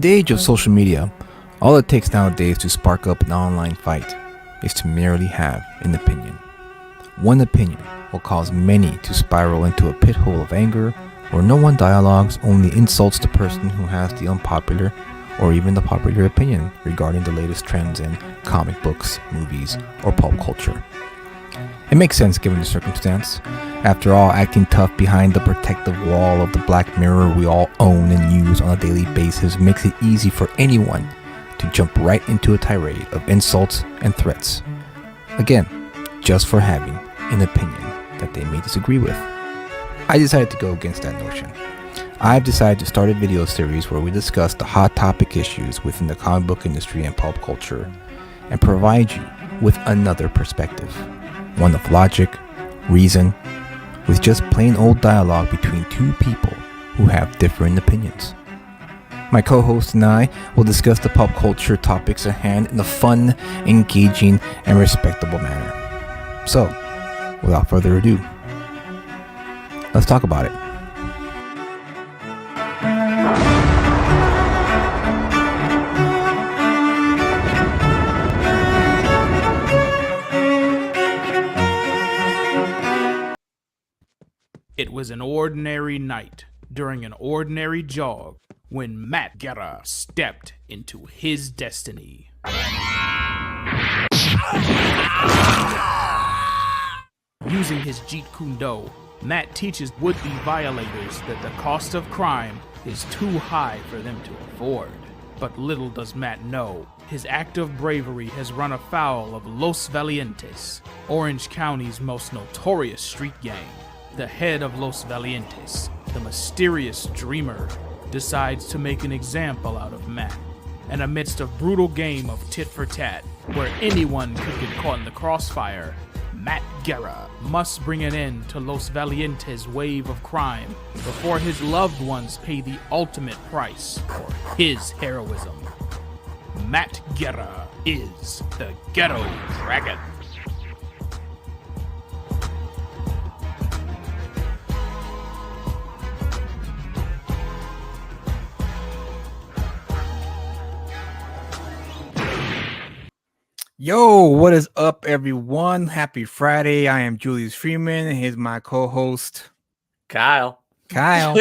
the age of social media, all it takes nowadays to spark up an online fight is to merely have an opinion. One opinion will cause many to spiral into a pit hole of anger where no one dialogues, only insults the person who has the unpopular or even the popular opinion regarding the latest trends in comic books, movies, or pulp culture. It makes sense given the circumstance. After all, acting tough behind the protective wall of the black mirror we all own and use on a daily basis makes it easy for anyone to jump right into a tirade of insults and threats. Again, just for having an opinion that they may disagree with. I decided to go against that notion. I've decided to start a video series where we discuss the hot topic issues within the comic book industry and pulp culture and provide you with another perspective. One of logic, reason, with just plain old dialogue between two people who have different opinions. My co-host and I will discuss the pulp culture topics at hand in a fun, engaging, and respectable manner. So, without further ado, let's talk about it. It was an ordinary night during an ordinary jog when Matt Guerra stepped into his destiny. Using his Jeet Kune Do, Matt teaches would-be violators that the cost of crime is too high for them to afford. But little does Matt know, his act of bravery has run afoul of Los Valientes, Orange County's most notorious street gang. The head of Los Valientes, the mysterious dreamer, decides to make an example out of Matt. And amidst a brutal game of tit for tat, where anyone could get caught in the crossfire, Matt Guerra must bring an end to Los Valientes' wave of crime before his loved ones pay the ultimate price for his heroism. Matt Guerra is the Ghetto Dragon. Yo, what is up, everyone? Happy Friday. I am Julius Freeman, and here's my co-host, Kyle. I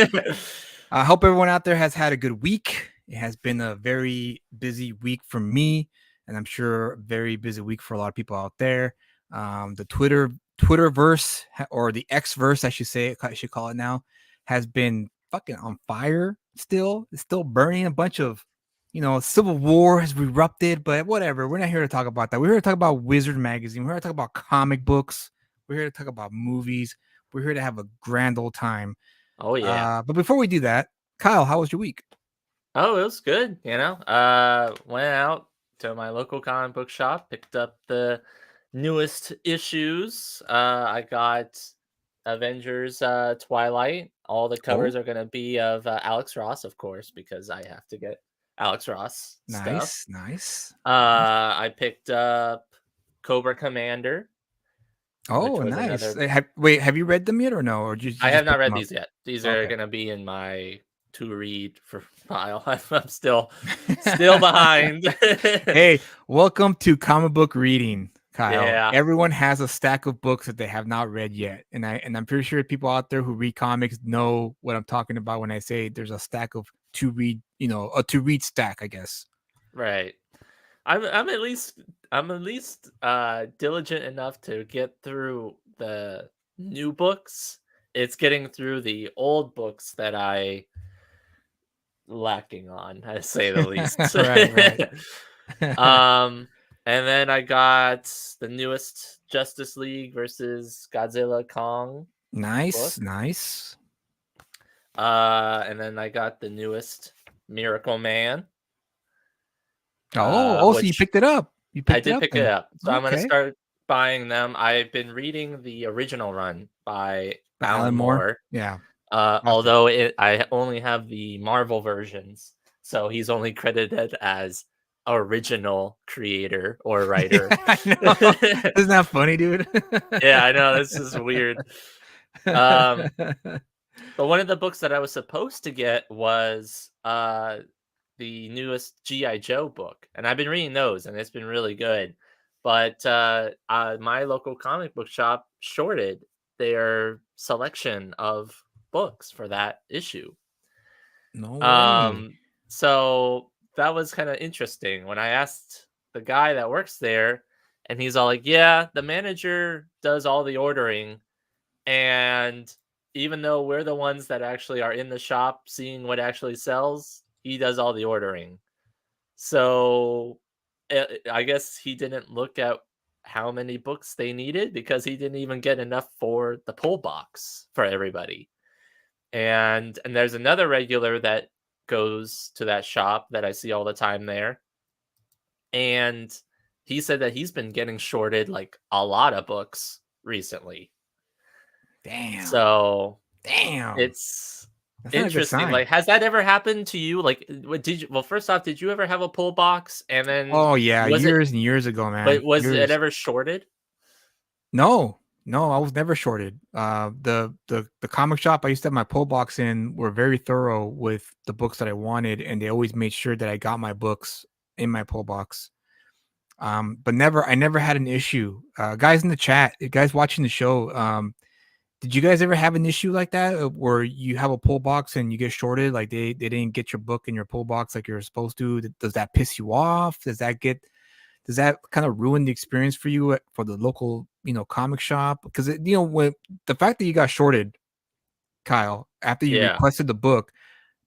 hope everyone out there has had a good week. It has been a very busy week for me, and I'm sure a very busy week for a lot of people out there. The Twitterverse, or the X-verse, I should call it now, has been fucking on fire still. It's still burning. A bunch of civil war has erupted, but whatever. We're not here to talk about that. We're here to talk about Wizard Magazine. We're here to talk about comic books. We're here to talk about movies. We're here to have a grand old time. Oh, yeah. But before we do that, Kyle, how was your week? Oh, it was good. Went out to my local comic book shop, picked up the newest issues. I got Avengers Twilight. All the covers are going to be of Alex Ross, of course, because I have to get Alex Ross stuff. Nice. I picked up Cobra Commander. Oh, nice. Have you read them yet or no? Or I have not read these yet. These are going to be in my to read for file. I'm still behind. Hey, welcome to comic book reading, Kyle. Yeah. Everyone has a stack of books that they have not read yet, and I'm pretty sure people out there who read comics know what I'm talking about when I say there's a stack of to read, a to read stack, I guess. Right. I'm at least diligent enough to get through the new books. It's getting through the old books that I lacking on, I say the least. Right. And then I got the newest Justice League versus Godzilla Kong. Nice. And then I got the newest Miracle Man. So you picked it up. I did pick it up. So I'm going to start buying them. I've been reading the original run by Alan Moore. Yeah. Although I only have the Marvel versions, so he's only credited as original creator or writer. I know. Isn't that funny, dude? Yeah, I know. This is weird. But one of the books that I was supposed to get was the newest GI Joe book, and I've been reading those, and it's been really good. But my local comic book shop shorted their selection of books for that issue. No way. Um, so that was kind of interesting when I asked the guy that works there, and he's all like, "Yeah, the manager does all the ordering, and even though we're the ones that actually are in the shop seeing what actually sells, he does all the ordering." So I guess he didn't look at how many books they needed because he didn't even get enough for the pull box for everybody. And there's another regular that goes to that shop that I see all the time there, and he said that he's been getting shorted like a lot of books recently. Damn. So Damn. it's That's not a good interesting. sign. Like, has that ever happened to you? Like, did you? Well, first off, did you ever have a pull box? And then Oh yeah, was it? years and years ago, But man. was it Years. ever shorted? No, no, I was never shorted. The comic shop I used to have my pull box in were very thorough with the books that I wanted, and they always made sure that I got my books in my pull box. But I never had an issue. Guys in the chat, guys watching the show, did you guys ever have an issue like that where you have a pull box and you get shorted? Like they didn't get your book in your pull box like you're supposed to? Does that piss you off? Does that kind of ruin the experience for you for the local, comic shop? Because when the fact that you got shorted, Kyle, after you Yeah, requested the book,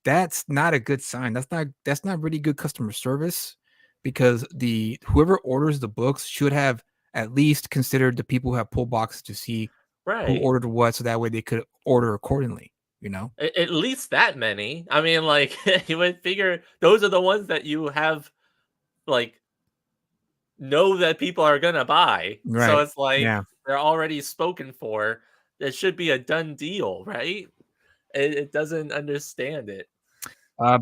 that's not a good sign. That's not really good customer service because the whoever orders the books should have at least considered the people who have pull boxes to see who right. ordered what, so that way they could order accordingly. You know? At least that many. I mean, like you would figure those are the ones that you have like know that people are gonna buy. So Right. it's like Yeah. they're already spoken for. It should be a done deal, right? It doesn't understand it.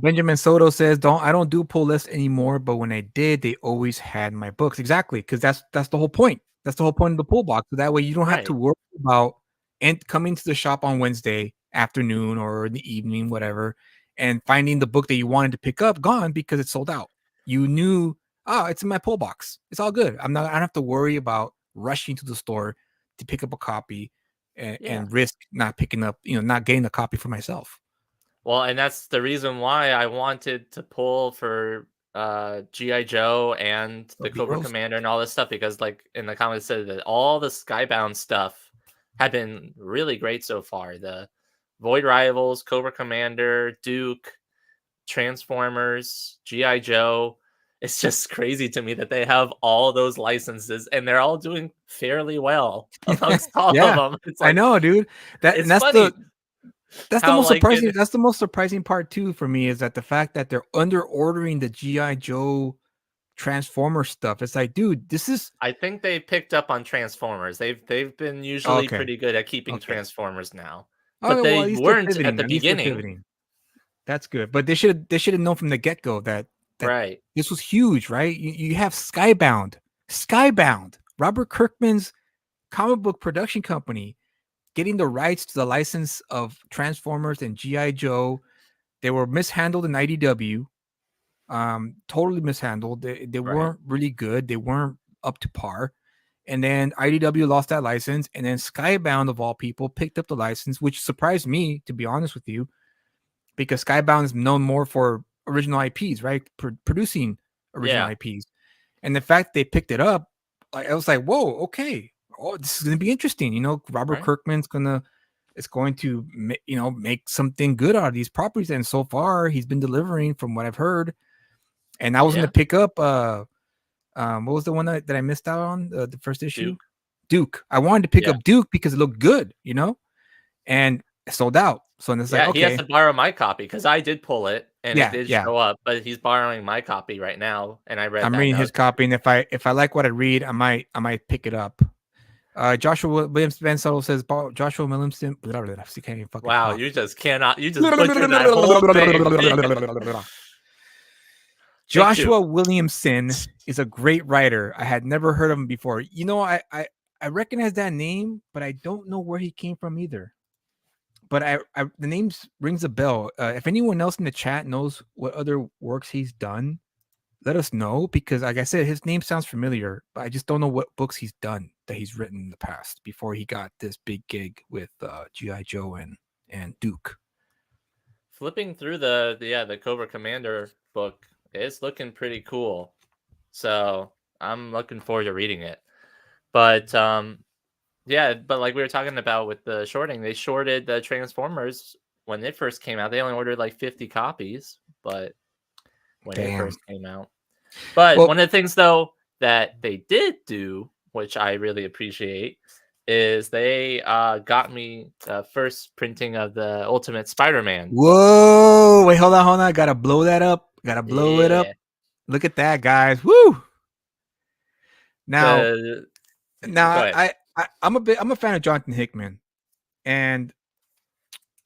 Benjamin Soto says, I don't do pull lists anymore, but when I did, they always had my books." Exactly, because that's the whole point. That's the whole point of the pull box. So that way you don't have to Right. worry about and coming to the shop on Wednesday afternoon or in the evening, whatever, and finding the book that you wanted to pick up gone because it's sold out. You knew, it's in my pull box. It's all good. I don't have to worry about rushing to the store to pick up a copy Yeah. and risk not picking up, not getting a copy for myself. Well, and that's the reason why I wanted to pull for GI Joe and So the Cobra B-rolls. Commander and all this stuff because like in the comments said that all the Skybound stuff had been really great so far. The Void Rivals, Cobra Commander, Duke, Transformers, GI Joe. It's just crazy to me that they have all those licenses and they're all doing fairly well amongst all of Yeah, them. It's I like know, dude. That and it's funny that's the how most like surprising. it That's the most surprising part too for me is that the fact that they're under ordering the GI Joe Transformer stuff. It's like, dude, this is I think they picked up on Transformers. They've been usually okay. pretty good at keeping Okay. Transformers now, but Okay. Well, at they least they're weren't at pivoting. the At least they're beginning, pivoting. That's good. But they should have known from the get go that right? this was huge, right? You have Skybound, Robert Kirkman's comic book production company, getting the rights to the license of Transformers and GI Joe. They were mishandled in IDW, totally mishandled. They Right? weren't really good. They weren't up to par. And then IDW lost that license, and then Skybound of all people picked up the license, which surprised me, to be honest with you, because Skybound is known more for original IPs, right? Producing original Yeah, IPs, and the fact they picked it up, I was like, whoa, okay, oh, this is gonna be interesting. Robert right? Kirkman's going to make something good out of these properties, and so far he's been delivering from what I've heard. And I was gonna Yeah, pick up what was the one that I missed out on, the first issue? Duke. Duke. I wanted to pick Yeah, up Duke because it looked good, and it sold out. So it's like, yeah. He has okay, to borrow my copy because I did pull it and it yeah, did yeah. show up, but he's borrowing my copy right now, and I read I'm that reading his note. copy, and if I like what I read, I might pick it up. Joshua Williams Ben Subtle says Joshua Williamson. Blah, blah, blah, I can't even fucking Wow, talk. you just cannot. You just butchered that whole thing. Take two. Joshua Williamson is a great writer. I had never heard of him before. I recognize that name, but I don't know where he came from either. but the name rings a bell. If anyone else in the chat knows what other works he's done, let us know, because like I said, his name sounds familiar, but I just don't know what books he's done that he's written in the past before he got this big gig with G.I. Joe and Duke. Flipping through the Cobra Commander book, it's looking pretty cool. So I'm looking forward to reading it. But yeah, but like we were talking about with the shorting, they shorted the Transformers when it first came out. They only ordered like 50 copies, but when it Damn. first came out. But Well, one of the things though that they did do, which I really appreciate, is they got me the first printing of the Ultimate Spider-Man book. whoa, wait, hold on. Gotta blow that up. Gotta blow it up. Yeah. Look at that, guys. Woo! Now, The Go now ahead. I'm a fan of Jonathan Hickman, and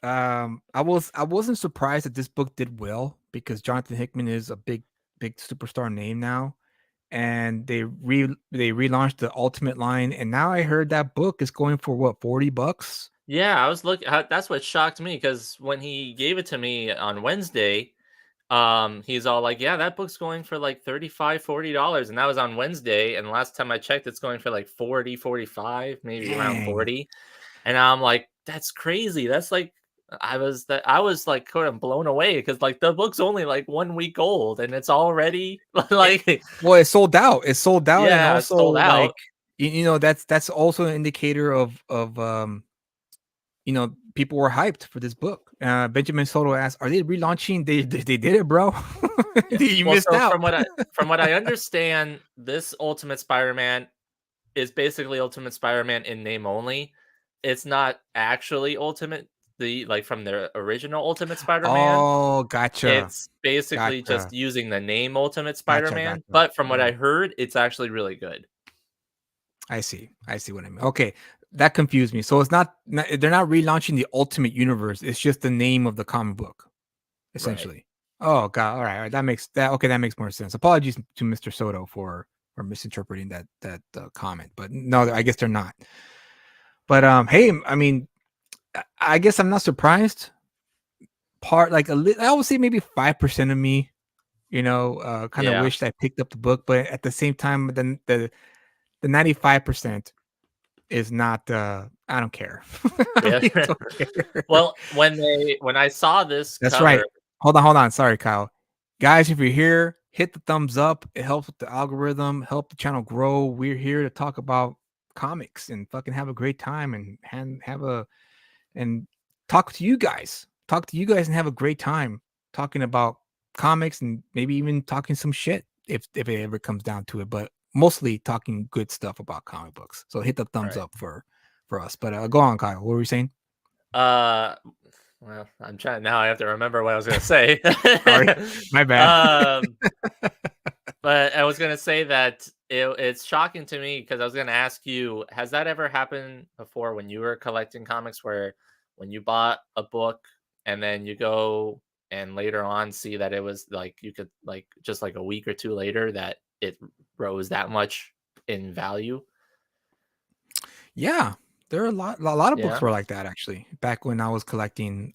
I wasn't surprised that this book did well, because Jonathan Hickman is a big superstar name now, and they relaunched the Ultimate line, and now I heard that book is going for what, $40? Yeah, I was looking. That's what shocked me because when he gave it to me on Wednesday, he's all like, "Yeah, that book's going for like 35, $40," and that was on Wednesday. And last time I checked, it's going for like 40, 45, maybe around Dang. 40. And I'm like, "That's crazy." That's like, I was like kind of blown away because like the book's only like 1 week old and it's already like, Well, it's sold out. It's sold out, and yeah, it's also sold like out. that's also an indicator of people were hyped for this book. Benjamin Soto asked, "Are they relaunching?" They did it, bro. Yeah. You Well, missed so out. from what I understand, this Ultimate Spider-Man is basically Ultimate Spider-Man in name only. It's not actually Ultimate, the like from the original Ultimate Spider-Man. Oh, gotcha, It's basically just gotcha, using the name Ultimate gotcha, Spider-Man, gotcha. but from what I heard, it's actually really good. I see. I see what I mean. Okay, that confused me. So it's not they're not relaunching the Ultimate Universe. It's just the name of the comic book, Right. essentially. Oh God. All right. That makes that okay. That makes more sense. Apologies to Mr. Soto for misinterpreting that comment, but no, I guess they're not. But hey, I mean, I guess I'm not surprised. I would say maybe 5% of me, kind of Yeah. wished I picked up the book, but at the same time, the 95% is not. I don't care. I Yeah. really don't care. Well, when I saw this That's cover, right. Hold on. Sorry, Kyle. Guys, if you're here, hit the thumbs up. It helps with the algorithm, help the channel grow. We're here to talk about comics and fucking have a great time and have a and talk to you guys. Talk to you guys and have a great time talking about comics and maybe even talking some shit if it ever comes down to it. But mostly talking good stuff about comic books. So hit the thumbs right. up for us. But go on, Kyle. What were you saying? Uh well, I'm trying now I have to remember what I was going to say. Sorry, my bad. um But I was gonna say that it's shocking to me because I was gonna ask you, has that ever happened before when you were collecting comics where when you bought a book and then you go and later on see that it was like you could like just like a week or two later that it rose that much in value? Yeah, there are a lot of books Yeah. were like that actually. Back when I was collecting,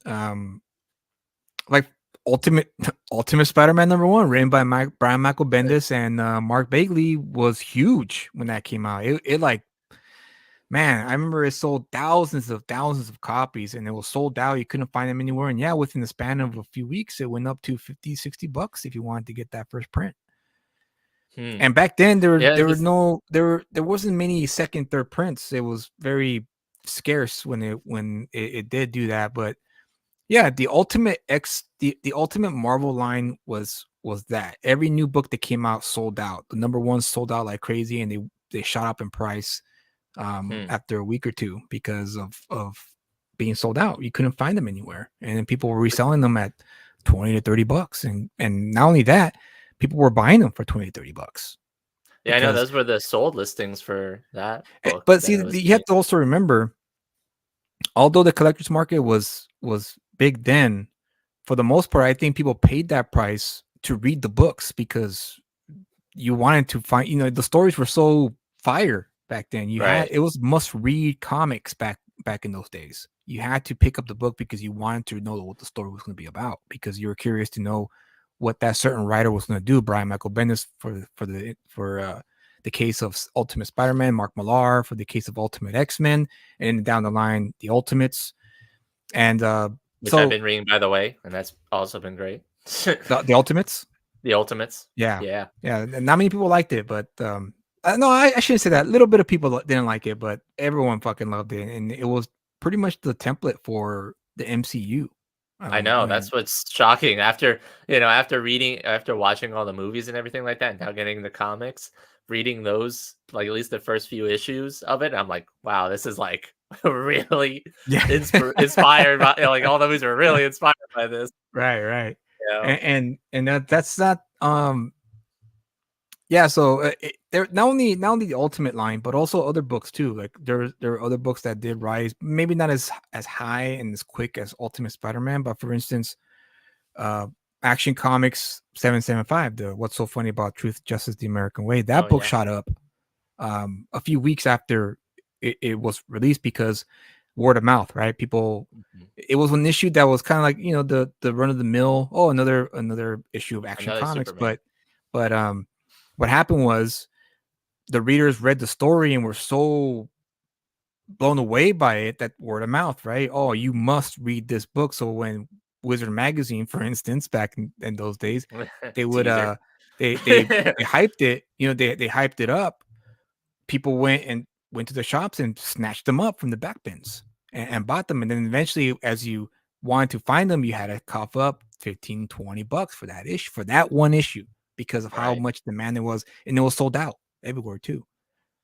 like Ultimate Ultimate Spider-Man #1, written by Brian Michael Bendis and Mark Bagley, was huge when that came out. It like, man, I remember it sold thousands of copies, and it was sold out. You couldn't find them anywhere. And yeah, within the span of a few weeks, it went up to 50, $60 if you wanted to get that first print. Hmm. And back then Yeah, this there wasn't many second, third prints. It was very scarce when it did do that. But yeah, the Ultimate Marvel line was that. Every new book that came out sold out. The number one sold out like crazy, and they shot up in price hmm. after a week or two because of being sold out. You couldn't find them anywhere, and then people were reselling them at 20 to $30, and not only that, people were buying them for 20 to $30 Yeah, I know because. those were the sold listings for that book But that see, I was you have seeing. to also remember, although the collector's market was big then, for the most part, I think people paid that price to read the books because you wanted to find, the stories were so fire back then. You had Right. it was must read comics back in those days. You had to pick up the book because you wanted to know what the story was going to be about, because you were curious to know what that certain writer was going to do. Brian Michael Bendis for the case of Ultimate Spider-Man, Mark Millar for the case of Ultimate X-Men, and down the line the Ultimates, and which I've been reading, by the way, and that's also been great. the Ultimates, the Ultimates, yeah, yeah. Not many people liked it, but no, I shouldn't say that. A little bit of people didn't like it, but everyone fucking loved it, and it was pretty much the template for the MCU. I know, that's what's shocking. After after watching all the movies and everything like that, and now getting the comics, reading those, like, at least the first few issues of it, I'm like, wow, this is like really inspired by, like, all the movies are really inspired by this. Right. You know? And that's not yeah. So there not only the Ultimate line, but also other books too. Like there are other books that did rise, maybe not as high and as quick as Ultimate Spider-Man, but for instance, Action Comics 775, the What's So Funny About Truth, Justice, the American Way. That book shot up a few weeks after it was released because word of mouth, right? People, it was an issue that was kind of like, the run of the mill. Oh, another issue of Action Comics, Superman. but what happened was the readers read the story and were so blown away by it that word of mouth, right? Oh, you must read this book. So when Wizard Magazine, for instance, back in those days, they would they hyped it, they hyped it up. People went to the shops and snatched them up from the back bins and bought them. And then eventually, as you wanted to find them, you had to cough up $15-$20 for that issue, for that one issue, because of how much demand there was, and it was sold out everywhere too.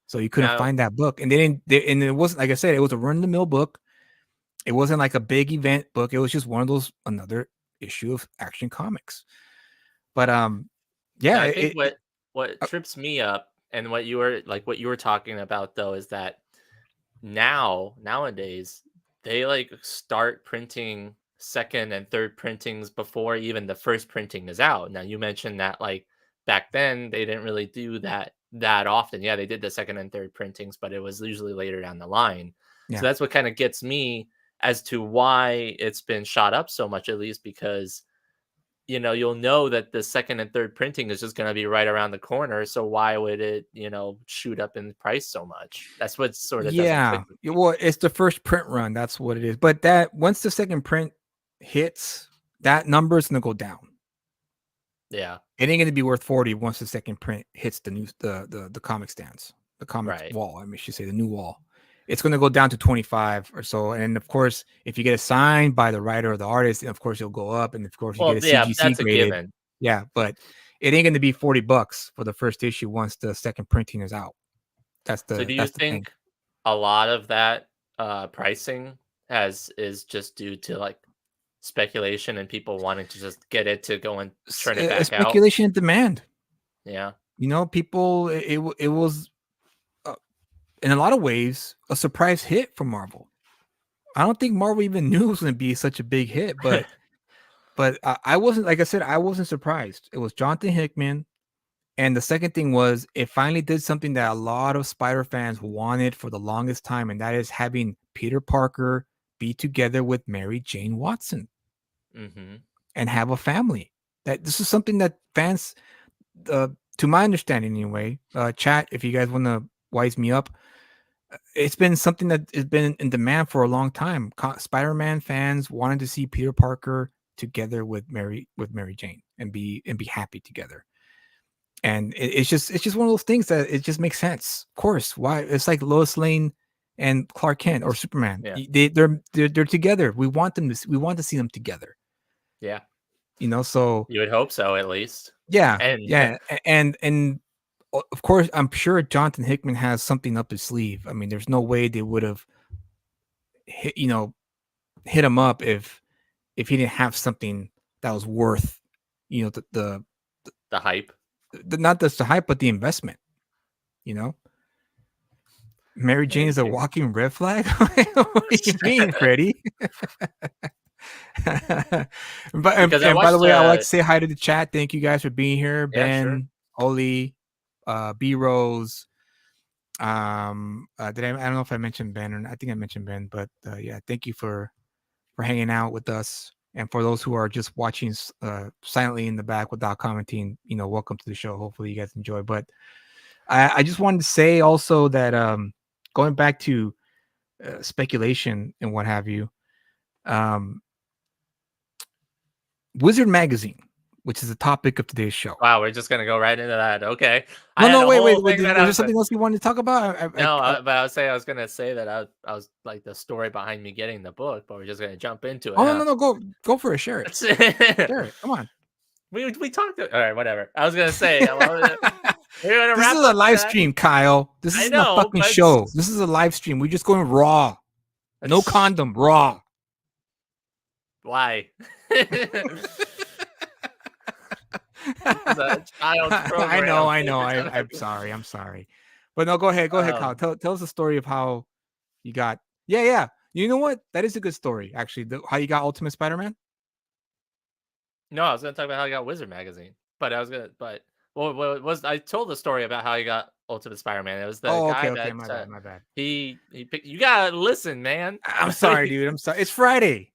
So you couldn't find that book, and and it wasn't, like I said, it was a run of the mill book. It wasn't like a big event book. It was just one of those, another issue of Action Comics. But yeah, I think what trips me up, and what you were talking about though, is that nowadays they like start printing second and third printings before even the first printing is out. Now you mentioned that, like, back then they didn't really do that often. Yeah, they did the second and third printings, but it was usually later down the line. So that's what kind of gets me as to why it's been shot up so much, at least because you'll know that the second and third printing is just going to be right around the corner. So why would it, shoot up in price so much? That's what sort of doesn't click with me. Well, it's the first print run. That's what it is. But that once the second print hits, that number is going to go down. Yeah. It ain't going to be worth 40 once the second print hits the comic stands, the comic wall. I should say the new wall. It's going to go down to 25 or so. And of course, if you get it signed by the writer or the artist, of course, it'll go up. And of course, you get a CGC that's graded. A given. Yeah, but it ain't going to be $40 for the first issue once the second printing is out. So do you think a lot of that pricing is just due to like speculation and people wanting to just get it to go and turn it back out? Speculation and demand. Yeah. People, it was in a lot of ways a surprise hit for Marvel. I don't think Marvel even knew it was going to be such a big hit, but I wasn't, like I said, I wasn't surprised. It was Jonathan Hickman. And the second thing was, it finally did something that a lot of Spider fans wanted for the longest time, and that is having Peter Parker be together with Mary Jane Watson and have a family. That this is something that fans, to my understanding anyway, chat, if you guys want to wise me up, it's been something that has been in demand for a long time. Spider-Man fans wanted to see Peter Parker together with Mary Jane and be happy together. And it's just one of those things that it just makes sense. Of course, why? It's like Lois Lane and Clark Kent or Superman. Yeah. They're together. We want to see them together. Yeah. So you would hope so, at least. Yeah. And of course, I'm sure Jonathan Hickman has something up his sleeve. I mean, there's no way they would have hit him up if he didn't have something that was worth, the hype. Not just the hype, but the investment. Mary Jane is a walking red flag. What do you mean, Freddie? But by the way, I would like to say hi to the chat. Thank you guys for being here. Ben, Oli, B Rose, I don't know if I mentioned Ben, or I think I mentioned Ben, but yeah, thank you for hanging out with us. And for those who are just watching silently in the back without commenting, welcome to the show. Hopefully you guys enjoy. But I just wanted to say also that going back to speculation and what have you, um, Wizard Magazine, which is the topic of today's show. Wow, we're just gonna go right into that. Okay. No, wait. Was there something else you wanted to talk about? But I was gonna say that I was like the story behind me getting the book, but we're just gonna jump into it. Oh no, go for it. Share it. Share it. Come on. We talked. All right, whatever. I was gonna say. This is a live stream, Kyle. This isn't a fucking show. This is a live stream. We're just going raw. No condom, raw. Why? I know. I'm sorry. But no, go ahead, Kyle. Tell us the story of how you got. Yeah. You know what? That is a good story, actually. How you got Ultimate Spider-Man. No, I was gonna talk about how I got Wizard Magazine, but I told the story about how I got Ultimate Spider-Man. It was the guy that my bad. He picked. You gotta listen, man. I'm sorry, dude. I'm sorry. It's Friday.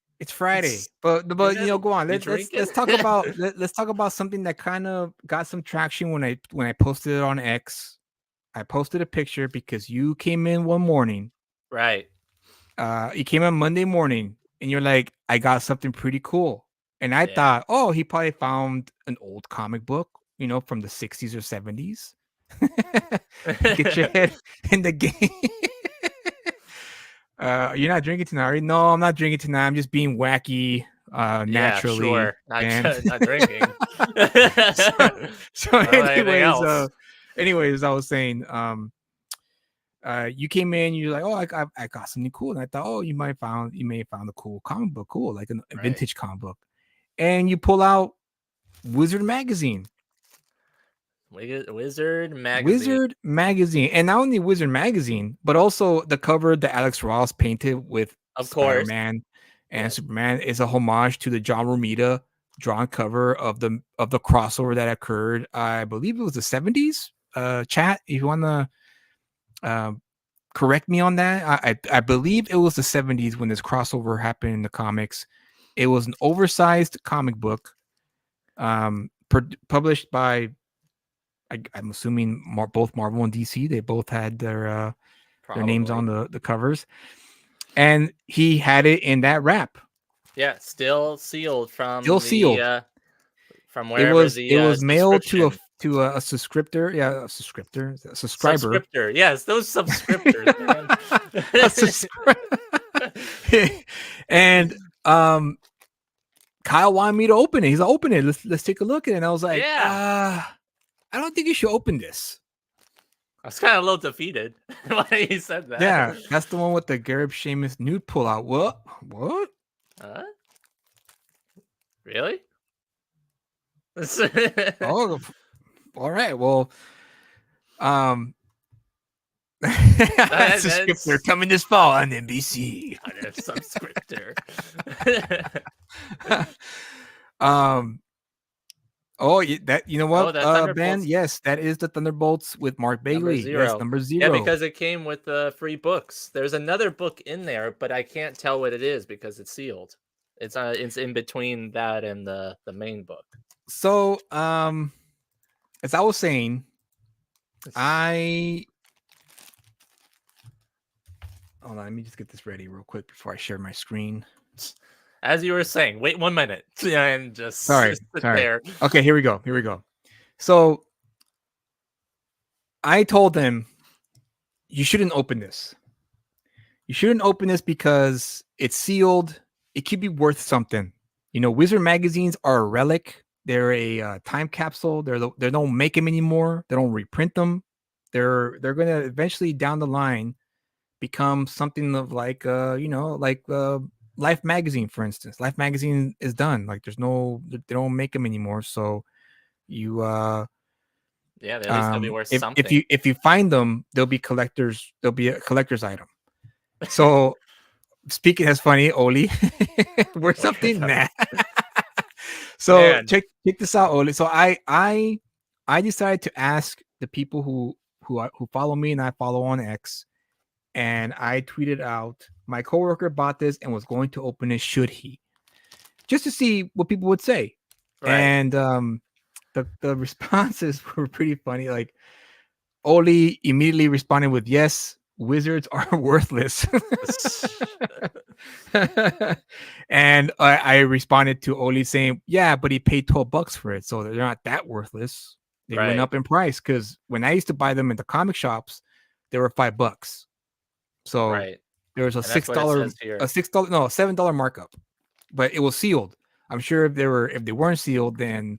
But go on. Let's talk about let's talk about something that kind of got some traction when I posted it on X. I posted a picture because you came in one morning. Right. You came in Monday morning and you're like, I got something pretty cool. And I thought, oh, he probably found an old comic book, from the 60s or 70s. Get your head in the game. You're not drinking tonight, right? No, I'm not drinking tonight. I'm just being wacky, naturally. Yeah, sure. Not drinking. so anyways, I was saying, you came in, you're like, oh, I got something cool. And I thought, oh, you may have found a cool comic book, like a vintage comic book. And you pull out Wizard Magazine. Wizard Magazine. And not only Wizard Magazine, but also the cover that Alex Ross painted with Spider-Man and Superman is a homage to the John Romita drawn cover of the crossover that occurred. I believe it was the 70s. Chat, if you want to correct me on that. I believe it was the 70s when this crossover happened in the comics. It was an oversized comic book published by, I'm assuming both Marvel and DC. They both had their names on the covers. And he had it in that wrap. Yeah, still sealed from from wherever it was mailed to a subscriptor. Yeah, a subscriber. Subscriptor. Yes, those subscriptors, man. And Kyle wanted me to open it. He's like, open it. Let's take a look at it. And I was like, I don't think you should open this. I was kind of a little defeated when he said that. Yeah, that's the one with the Garib Sheamus nude pullout. What? Really? Oh, all right. Well, subscriptor coming this fall on NBC. Subscriptor. Oh, that you know what, Ben? Yes, that is the Thunderbolts with Mark Bagley. Number 0. Yeah, because it came with free books. There's another book in there, but I can't tell what it is because it's sealed. It's in between that and the main book. So, as I was saying, hold on, let me just get this ready real quick before I share my screen. As you were saying, wait 1 minute and just sorry. There. Okay, here we go. So I told them, you shouldn't open this. You shouldn't open this because it's sealed. It could be worth something. Wizard magazines are a relic. They're a time capsule. They don't make them anymore. They don't reprint them. They're going to eventually down the line become something of like Life magazine, for instance. Life magazine is done. Like they don't make them anymore. So you they at least they'll be worth something. If you find them, they'll be collectors. They'll be a collector's item. So speaking as funny, Oli, worth something. Nah. So check this out, Oli. So I decided to ask the people who who follow me and I follow on X, and I tweeted out, "My coworker bought this and was going to open it. Should he?" Just to see what people would say, Right. and the responses were pretty funny. Like Oli immediately responded with, "Yes, wizards are worthless." And I responded to Oli saying, "Yeah, but he paid $12 for it, so they're not that worthless. They went Right. up in price because when I used to buy them in the comic shops, they were $5. So Right. there was a And that's six what it dollar, says here. a $6, no, $7 markup, but it was sealed. I'm sure if they weren't sealed, then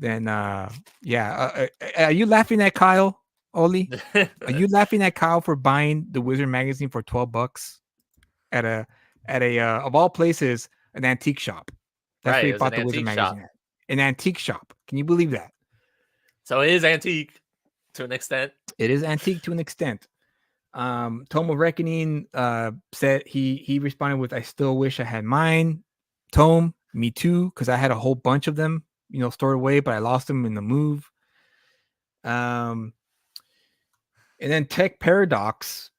yeah. Are you laughing at Kyle, Oli? Are you laughing at Kyle for buying the Wizard magazine for $12 at a of all places, an antique shop? That's where Right. he It was an bought the Wizard antique magazine shop. at. An antique shop. Can you believe that? So it is antique to an extent. It is antique to an extent. Tome of Reckoning said he responded with, "I still wish I had mine." Tome, me too, because I had a whole bunch of them, stored away, but I lost them in the move. Um, and then Tech Paradox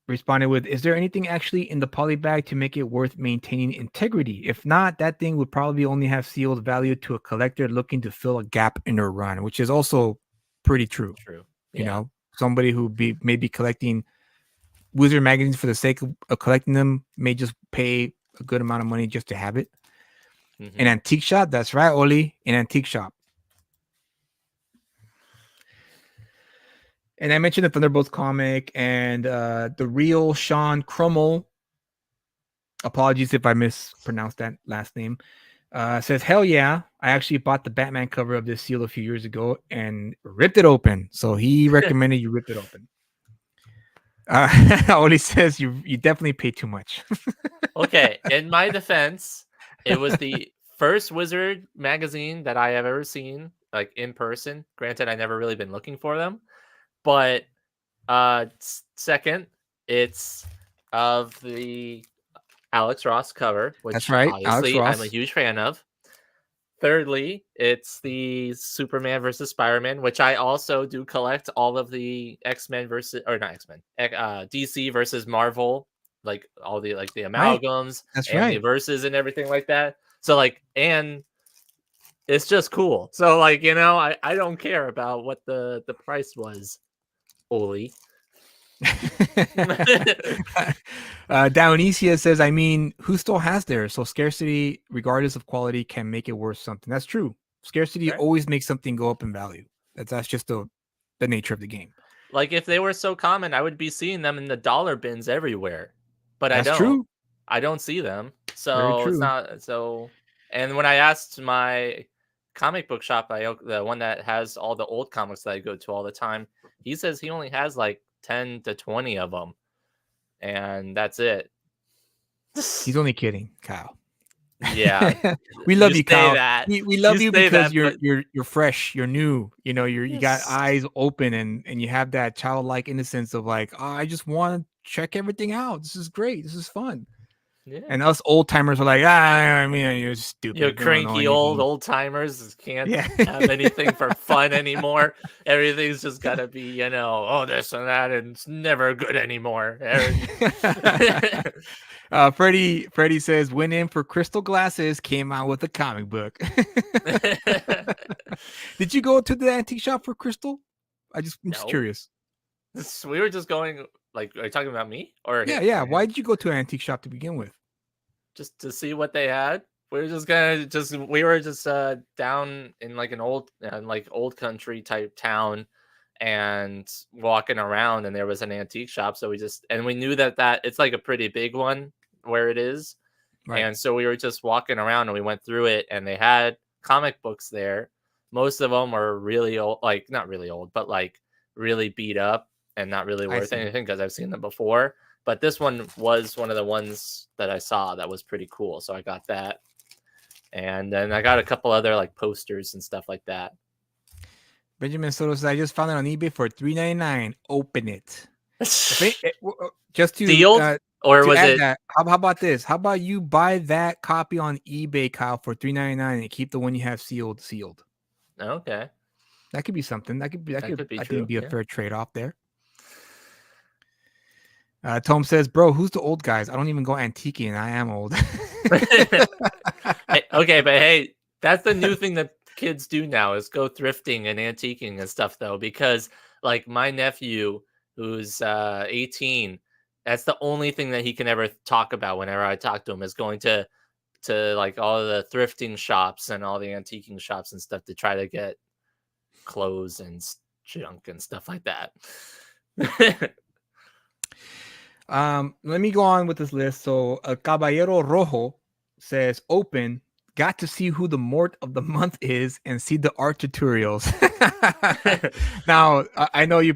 responded with, "Is there anything actually in the poly bag to make it worth maintaining integrity? If not, that thing would probably only have sealed value to a collector looking to fill a gap in their run," which is also pretty true. True. You Yeah. know, somebody who may be collecting Wizard magazines for the sake of collecting them may just pay a good amount of money just to have it. An antique shop, that's right, Oli, an antique shop. And I mentioned the Thunderbolts comic and the real Sean Crummell. Apologies if I mispronounced that last name. Says, "Hell yeah, I actually bought the Batman cover of this seal a few years ago and ripped it open." So he recommended you rip it open. Oli says you definitely pay too much. Okay. In my defense, it was the first Wizard magazine that I have ever seen, like in person. Granted, I never really been looking for them, but second, it's of the Alex Ross cover, That's which right, Alex obviously I'm a Ross. huge fan of. Thirdly, it's the Superman versus Spider-Man, which I also do collect all of the X-Men versus, or not X-Men, DC versus Marvel, like all the the Right, amalgams that's and the right. verses and everything like that. So and it's just cool. So I don't care about what the price was, Oli. Dionysia says, "I mean, who still has theirs? So scarcity, regardless of quality, can make it worth something." That's true. Scarcity Right? always makes something go up in value. That's just the nature of the game. Like if they were so common, I would be seeing them in the dollar bins everywhere. But I That's don't. true. I don't see them. Very So it's true. not so and when I asked my comic book shop, the one that has all the old comics that I go to all the time, he says he only has like 10 to 20 of them and that's it. He's only kidding, Kyle. Yeah, We you love you, say Kyle. that. We You love you say because that, you're but you're you're fresh, you're new. You got yes. eyes open and you have that childlike innocence of like, "Oh, I just want to check everything out. This is great. This is fun." Yeah. And us old timers are like, I mean, you're You stupid. They don't know cranky anything. old timers can't Yeah. have anything for fun anymore. Everything's just gotta be, oh, this and that, and it's never good anymore. Freddie says, "Went in for crystal glasses, came out with a comic book." Did you go to the antique shop for crystal? I'm just No, curious. we were just going. Like, are you talking about me or Yeah, yeah. or Why him? did you go to an antique shop to begin with? Just to see what they had. We were just gonna we were just down in like an old country type town and walking around and there was an antique shop, so we knew that it's like a pretty big one where it is. Right. And so we were just walking around and we went through it and they had comic books there. Most of them were really old, like not really old, but like really beat up and not really I worth see. anything because I've seen them before. But this one was one of the ones that I saw that was pretty cool. So I got that. And then I got a couple other like posters and stuff like that. Benjamin Soto says, "I just found it on eBay for $3.99. Open it." Just Sealed? Or to was add it that, how about this? How about you buy that copy on eBay, Kyle, for $3.99 and keep the one you have sealed? okay? That could be something. That could be. That could be I think true. it'd be a Yeah. fair trade off there. Tom says, "Bro, who's the old guys? I don't even go antiquing, and I am old." Hey, okay, but hey, that's the new thing that kids do now is go thrifting and antiquing and stuff though, because like my nephew who's 18, that's the only thing that he can ever talk about whenever I talk to him is going to like all the thrifting shops and all the antiquing shops and stuff to try to get clothes and junk and stuff like that. Let me go on with this list. So, Caballero Rojo says, "Open. Got to see who the mort of the month is and see the art tutorials." Now, I know you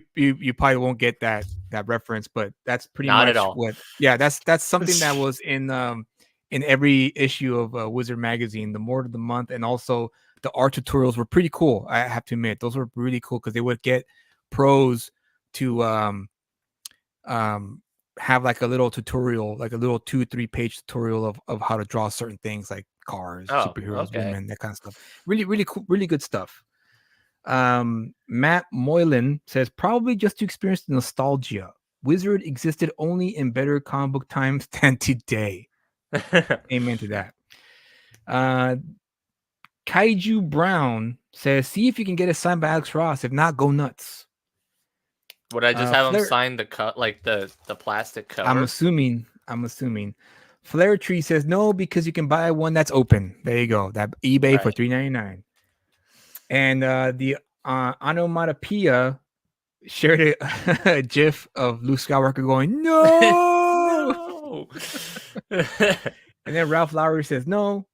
probably won't get that reference, but that's pretty Not at much all. what. Yeah, that's something that was in every issue of Wizard magazine. The mort of the month, and also the art tutorials were pretty cool. I have to admit, those were really cool because they would get pros to have like a little tutorial, like a little 2-3 page tutorial of how to draw certain things like cars, Oh, superheroes, okay. women, that kind of stuff. Really cool, really good stuff. Matt Moylan says, probably just to experience the nostalgia. Wizard existed only in better comic book times than today. Amen to that. Kaiju Brown says, see if you can get it signed by Alex Ross. If not, go nuts. Would I just have him sign the cut, like the plastic cover? I'm assuming. Flare Tree says no because you can buy one that's open. There you go. That eBay for $3.99. And the Onomatopoeia shared a GIF of Luke Skywalker going no. And then Ralph Lowry says no.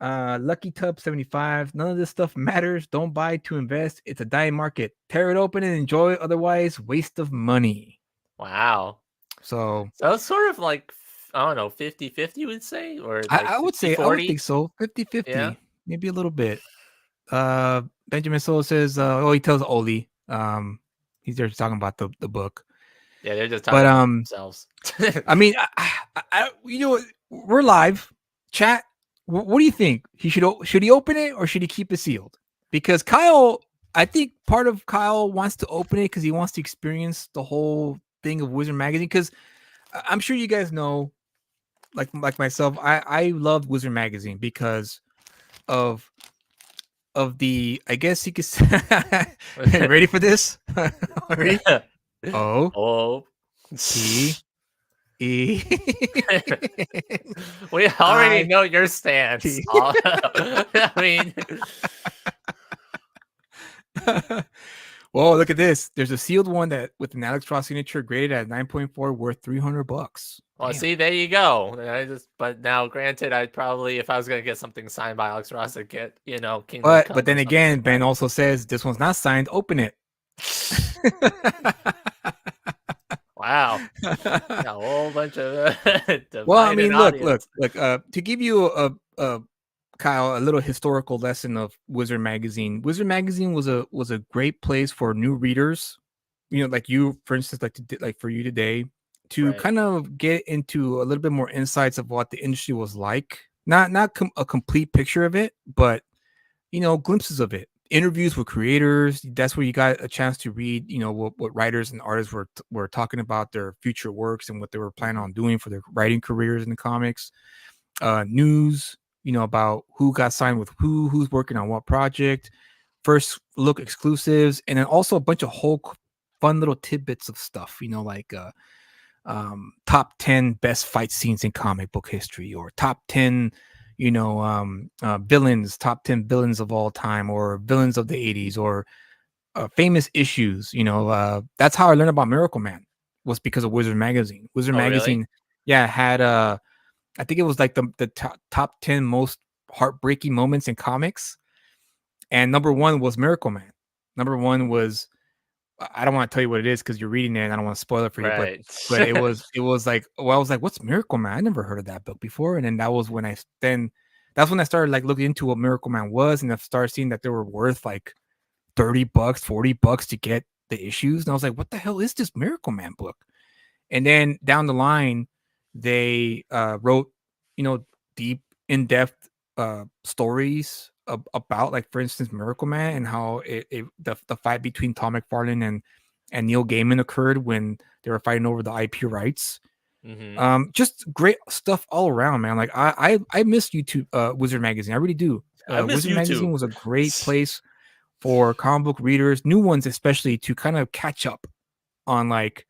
Lucky Tub 75. None of this stuff matters. Don't buy to invest. It's a dying market. Tear it open and enjoy. Otherwise, waste of money. Wow. So it's sort of like, I don't know, 50-50 you would say, or like I would say 40? I would think so. 50-50. Yeah. Maybe a little bit. Benjamin Solo says, he tells Oli. He's there talking about the book. Yeah, they're just talking about themselves. I mean, I we're live. Chat. What do you think? Should he open it or should he keep it sealed? Because Kyle, I think part of Kyle wants to open it because he wants to experience the whole thing of Wizard magazine. Because I'm sure you guys know, like myself, I loved Wizard magazine because of the, I guess you could say, ready for this? Ready? O-P-E. We already know your stance. I mean, well, look at this. There's a sealed one that with an Alex Ross signature graded at 9.4, worth $300. Well, Damn. see, there you go. But now, granted, I'd probably, if I was gonna get something signed by Alex Ross, I'd get, Kingdom but then again, Ben also says this one's not signed. Open it. Wow, a whole bunch of. Well, I mean, look. To give you a Kyle, a little historical lesson of Wizard magazine. Wizard magazine was a great place for new readers. Like you, for instance, like for you today, to kind of get into a little bit more insights of what the industry was like. Not a complete picture of it, but glimpses of it. Interviews with creators. That's where you got a chance to read, what writers and artists were talking about their future works and what they were planning on doing for their writing careers in the comics. News, about who got signed with who's working on what project, first look exclusives, and then also a bunch of whole fun little tidbits of stuff, like top 10 best fight scenes in comic book history, or top 10 villains, top 10 villains of all time, or villains of the 80s, or famous issues. That's how I learned about Miracle Man, was because of Wizard magazine. Magazine had I think it was like the top 10 most heartbreaking moments in comics, and number one was Miracle Man. Number one was, I don't want to tell you what it is because you're reading it and I don't want to spoil it for you, but it was like, well, I was like, what's Miracle Man? I never heard of that book before. And then that's when I started like looking into what Miracle Man was, and I started seeing that they were worth like $30, $40 to get the issues. And I was like, what the hell is this Miracle Man book? And then down the line, they wrote, deep, in-depth stories about, like, for instance, Miracle Man, and how the fight between Tom McFarlane and Neil Gaiman occurred when they were fighting over the IP rights. Hmm. Just great stuff all around, man. Like, I miss YouTube, Wizard Magazine. I really do. I miss Wizard Magazine YouTube. was a great place for comic book readers, new ones especially, to kind of catch up on, like,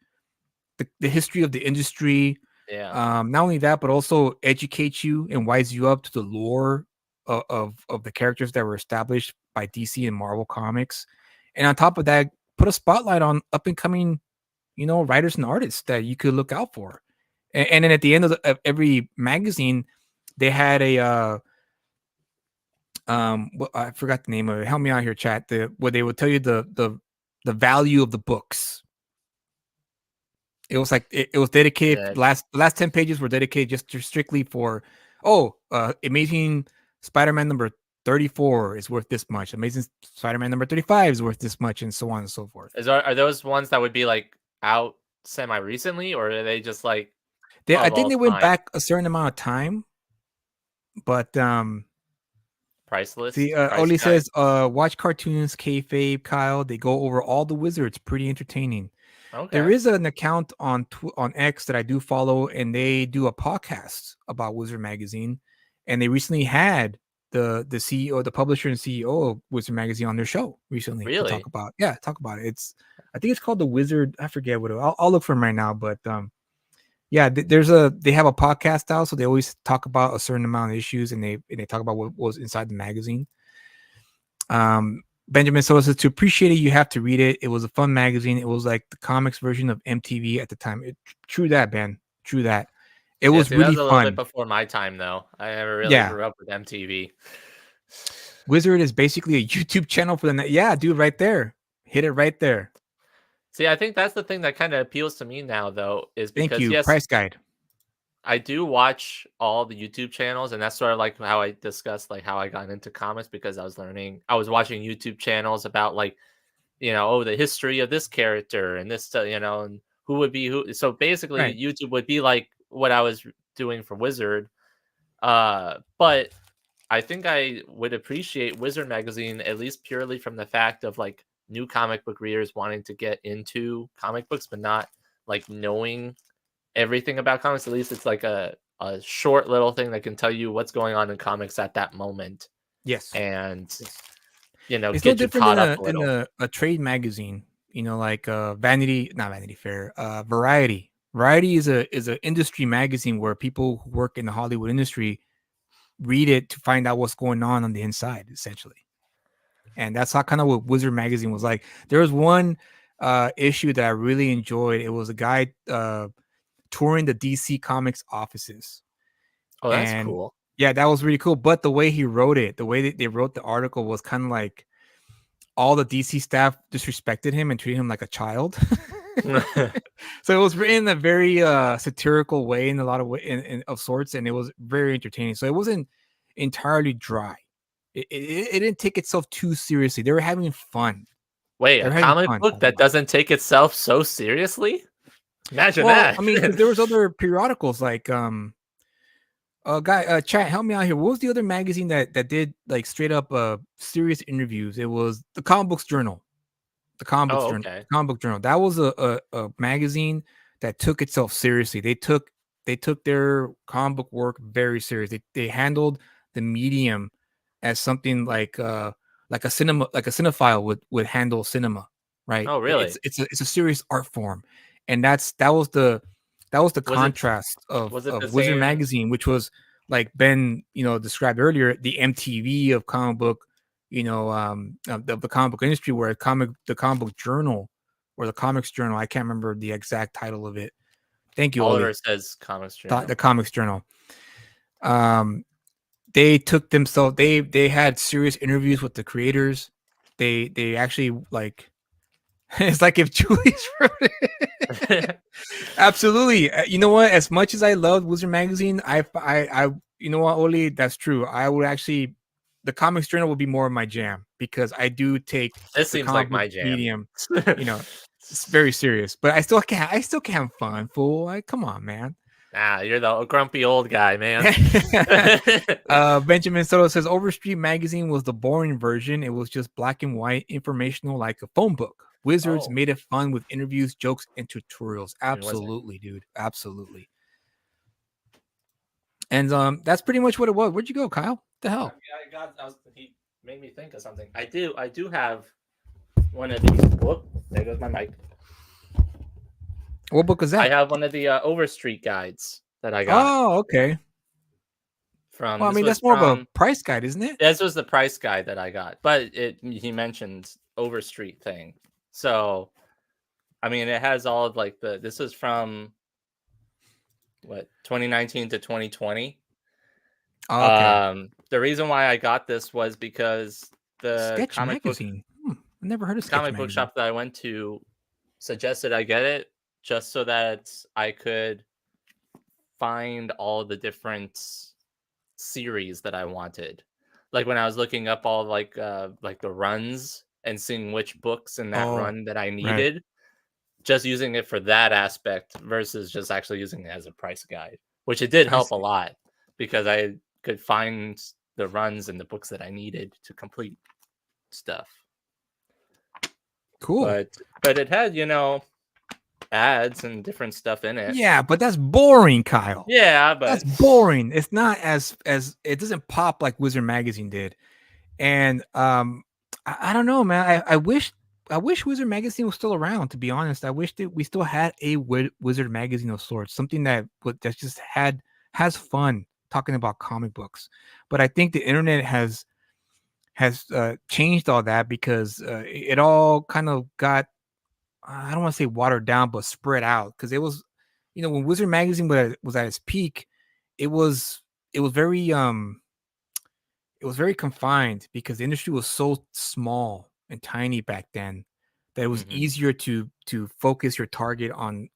the history of the industry. Yeah. Not only that, but also educate you and wise you up to the lore of the characters that were established by DC and Marvel Comics. And on top of that, put a spotlight on up and coming, writers and artists that you could look out for. And then at the end of every magazine, they had a I forgot the name of it. Help me out here, chat. Where they would tell you the value of the books. It was like it was dedicated. Yeah. Last 10 pages were dedicated just strictly for Amazing Spider-Man number 34 is worth this much. Amazing Spider-Man number 35 is worth this much, and so on and so forth. Are those ones that would be like out semi recently, or are they just like I of think all they went time? back a certain amount of time, but Price list? see, Price Oli guide? says, watch cartoons, kayfabe, Kyle. They go over all the wizards. Pretty entertaining. There Okay. is an account on X that I do follow, and they do a podcast about Wizard Magazine, and they recently had the CEO, the publisher and CEO of Wizard Magazine on their show recently to Really? talk about it. I think it's called the Wizard. I forget what I'll look for them right now, but yeah, they have a podcast out, so they always talk about a certain amount of issues, and they talk about what was inside the magazine. Benjamin Soto says, to appreciate it, you have to read it. It was a fun magazine. It was like the comics version of MTV at the time. True that, Ben. True that. It Yeah, was see, that really was a little bit fun. before my time, though. I never really Yeah. grew up with MTV. Wizard is basically a YouTube channel for the yeah, dude, right there. Hit it right there. See, I think that's the thing that kind of appeals to me now, though, is Thank because you. yes, Price guide. I do watch all the YouTube channels, and that's sort of like how I discussed like how I got into comics because I was watching YouTube channels about like, the history of this character and this, and who would be who. So basically, Right. YouTube would be like what I was doing for Wizard. But I think I would appreciate Wizard Magazine at least purely from the fact of like new comic book readers wanting to get into comic books, but not like knowing everything about comics. At least it's like a short little thing that can tell you what's going on in comics at that moment, Yes. and Yes. It's no get you different caught than up a a little. a trade magazine, like Vanity, not Vanity Fair, Variety. Variety is an industry magazine where people who work in the Hollywood industry read it to find out what's going on the inside, essentially. And that's how kind of what Wizard Magazine was like. There was one issue that I really enjoyed. It was a guy touring the DC Comics offices, Oh, that's and cool. yeah, that was really cool. But the way he wrote it, the way that they wrote the article was kind of like all the DC staff disrespected him and treated him like a child. So it was written in a very satirical way in a lot of of sorts, and it was very entertaining. So it wasn't entirely dry. It didn't take itself too seriously. They were having fun. Wait, They a were having comic fun book talking that about it. doesn't take itself so seriously? Imagine Well, that. I mean, because there was other periodicals like chat, help me out here. What was the other magazine that did like straight up serious interviews? It was the Comic Books Journal. The Comic Books Oh, Journal. okay. Comic Book Journal. That was a magazine that took itself seriously. They took their comic book work very serious. They handled the medium as something like a cinephile would handle cinema, right? Oh, really? It's a serious art form, and that was the Was it contrast was it the of Wizard same? Magazine, which was like Ben described earlier, the MTV of comic book, the comic book industry, where the comic book journal or the comics journal, I can't remember the exact title of it. Thank you, Oliver Oli. says Comics The Journal. comics journal. Um, they took themselves. They had serious interviews with the creators. They actually like. It's like if Julius wrote it. Absolutely. You know what? As much as I loved Wizard Magazine, you know what, Oli, that's true. I would actually, the Comics Journal would be more of my jam because I do take This the seems comic like book my jam. medium, you know, it's very serious. But I still can't have fun, fool. Like, come on, man. Nah, you're the grumpy old guy, man. Benjamin Soto says Overstreet magazine was the boring version. It was just black and white, informational like a phone book. Wizards Oh, made it fun with interviews, jokes, and tutorials. it wasn't. Absolutely, dude. Absolutely. And that's pretty much what it was. Where'd you go, Kyle? What the hell? He made me think of something. I do have one of these. Whoop, there goes my mic. What book is I that? have one of the Overstreet guides that I got Oh, okay. from. Well, I This mean, was that's more of a from. price guide, isn't it? This was the price guide that I got, but he mentioned Overstreet thing. So, I mean, it has all of like the. This is from what 2019 to 2020. Oh, okay. The reason why I got this was because the Sketch magazine. I never heard of Sketch comic book magazine. shop that I went to suggested I get it just so that I could find all the different series that I wanted. Like when I was looking up all like the runs and seeing which books in that Oh, run that I right. needed, just using it for that aspect versus just actually using it as a price guide, which it did I help a see. lot because I could find the runs and the books that I needed to complete stuff. Cool. But it had, ads and different stuff in it. Yeah, but that's boring, Kyle. Yeah, but That's boring. It's not as it doesn't pop like Wizard Magazine did. And I don't know, man. I wish Wizard Magazine was still around. To be honest, I wish that we still had a Wizard Magazine of sorts, something that just has fun talking about comic books. But I think the internet has changed all that because it all kind of got, I don't want to say watered down, but spread out because it was, when Wizard Magazine was at its peak, it was it was very it was very confined because the industry was so small and tiny back then that it was mhm. easier to focus your target on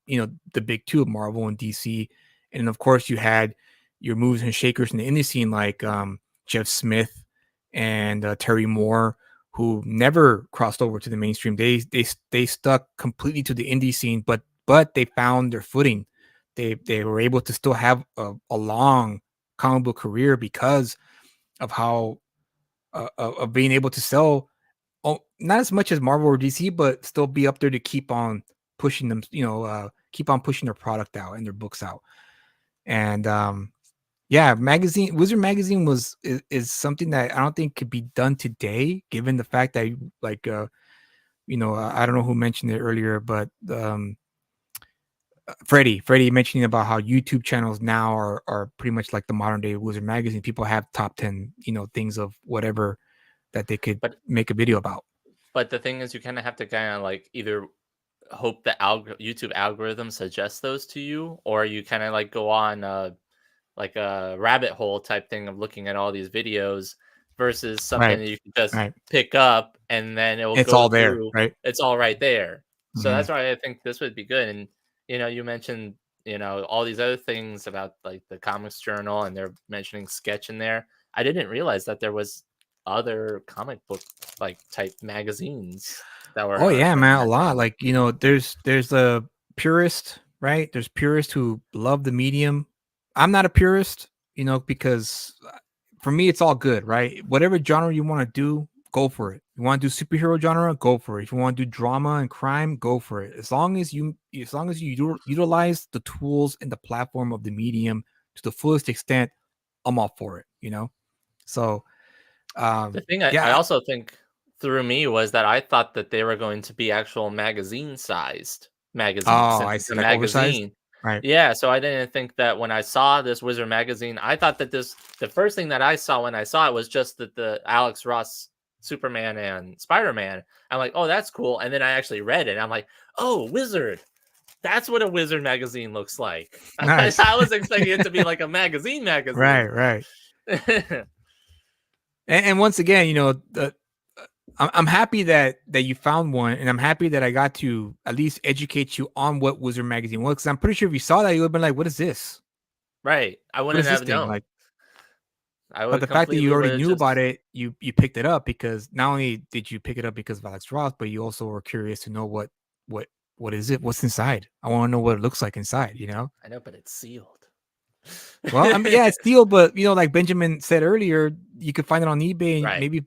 the big two of Marvel and DC, and then of course you had your movers and shakers in the indie scene like Jeff Smith and Terry Moore, who never crossed over to the mainstream. They stuck completely to the indie scene, but they found their footing. They were able to still have a long comic book career because of how of being able to sell, not as much as Marvel or DC, but still be up there to keep on pushing them, keep on pushing their product out and their books out. And yeah, Wizard Magazine is something that I don't think could be done today, given the fact that like I don't know who mentioned it earlier, but Freddie mentioning about how YouTube channels now are pretty much like the modern day Wizard Magazine. People have top 10, things of whatever that they could But make a video about. but the thing is, you kind of have to kind of like either hope the YouTube algorithm suggests those to you, or you kind of like go on like a rabbit hole type thing of looking at all these videos versus something Right. that you can just Right. pick up and then it will It's go all there, through. right? It's all right there. So Mhm. that's why I think this would be good. And you mentioned all these other things about like the Comics Journal, and they're mentioning Sketch in there. I didn't realize that there was other comic book like type magazines that Oh were yeah, around man, a that lot. time. Like, there's a purist, right? There's purists who love the medium. I'm not a purist, because for me it's all good, right? Whatever genre you want to do, go for it. You want to do superhero genre, go for it. If you want to do drama and crime, go for it. As long as you utilize the tools and the platform of the medium to the fullest extent, I'm all for it. So, The thing I yeah. also think threw me was that I thought that they were going to be actual magazine-sized magazines Oh, since I it's see. a Like oversized, magazine. right? Yeah, so I didn't think that when I saw this Wizard magazine, I thought that the first thing that I saw when I saw it was just that the Alex Ross Superman and Spider-Man. I'm like, "Oh, that's cool." And then I actually read it. And I'm like, "Oh, Wizard. That's what a Wizard magazine looks like." Nice. I was expecting it to be like a magazine Right, magazine. right. And once again, I'm happy that you found one, and I'm happy that I got to at least educate you on what Wizard Magazine was. Because I'm pretty sure if you saw that, you would have been like, "What is this? Right. I What wouldn't is this have thing?" known. Like, I but would the fact that you completely would already have knew about just it, you picked it up because not only did you pick it up because of Alex Ross, but you also were curious to know what what is it? What's inside? I want to know what it looks like inside. I know, but it's sealed. Well, I mean, yeah, it's steel, but like Benjamin said earlier, you could find it on eBay and Right. maybe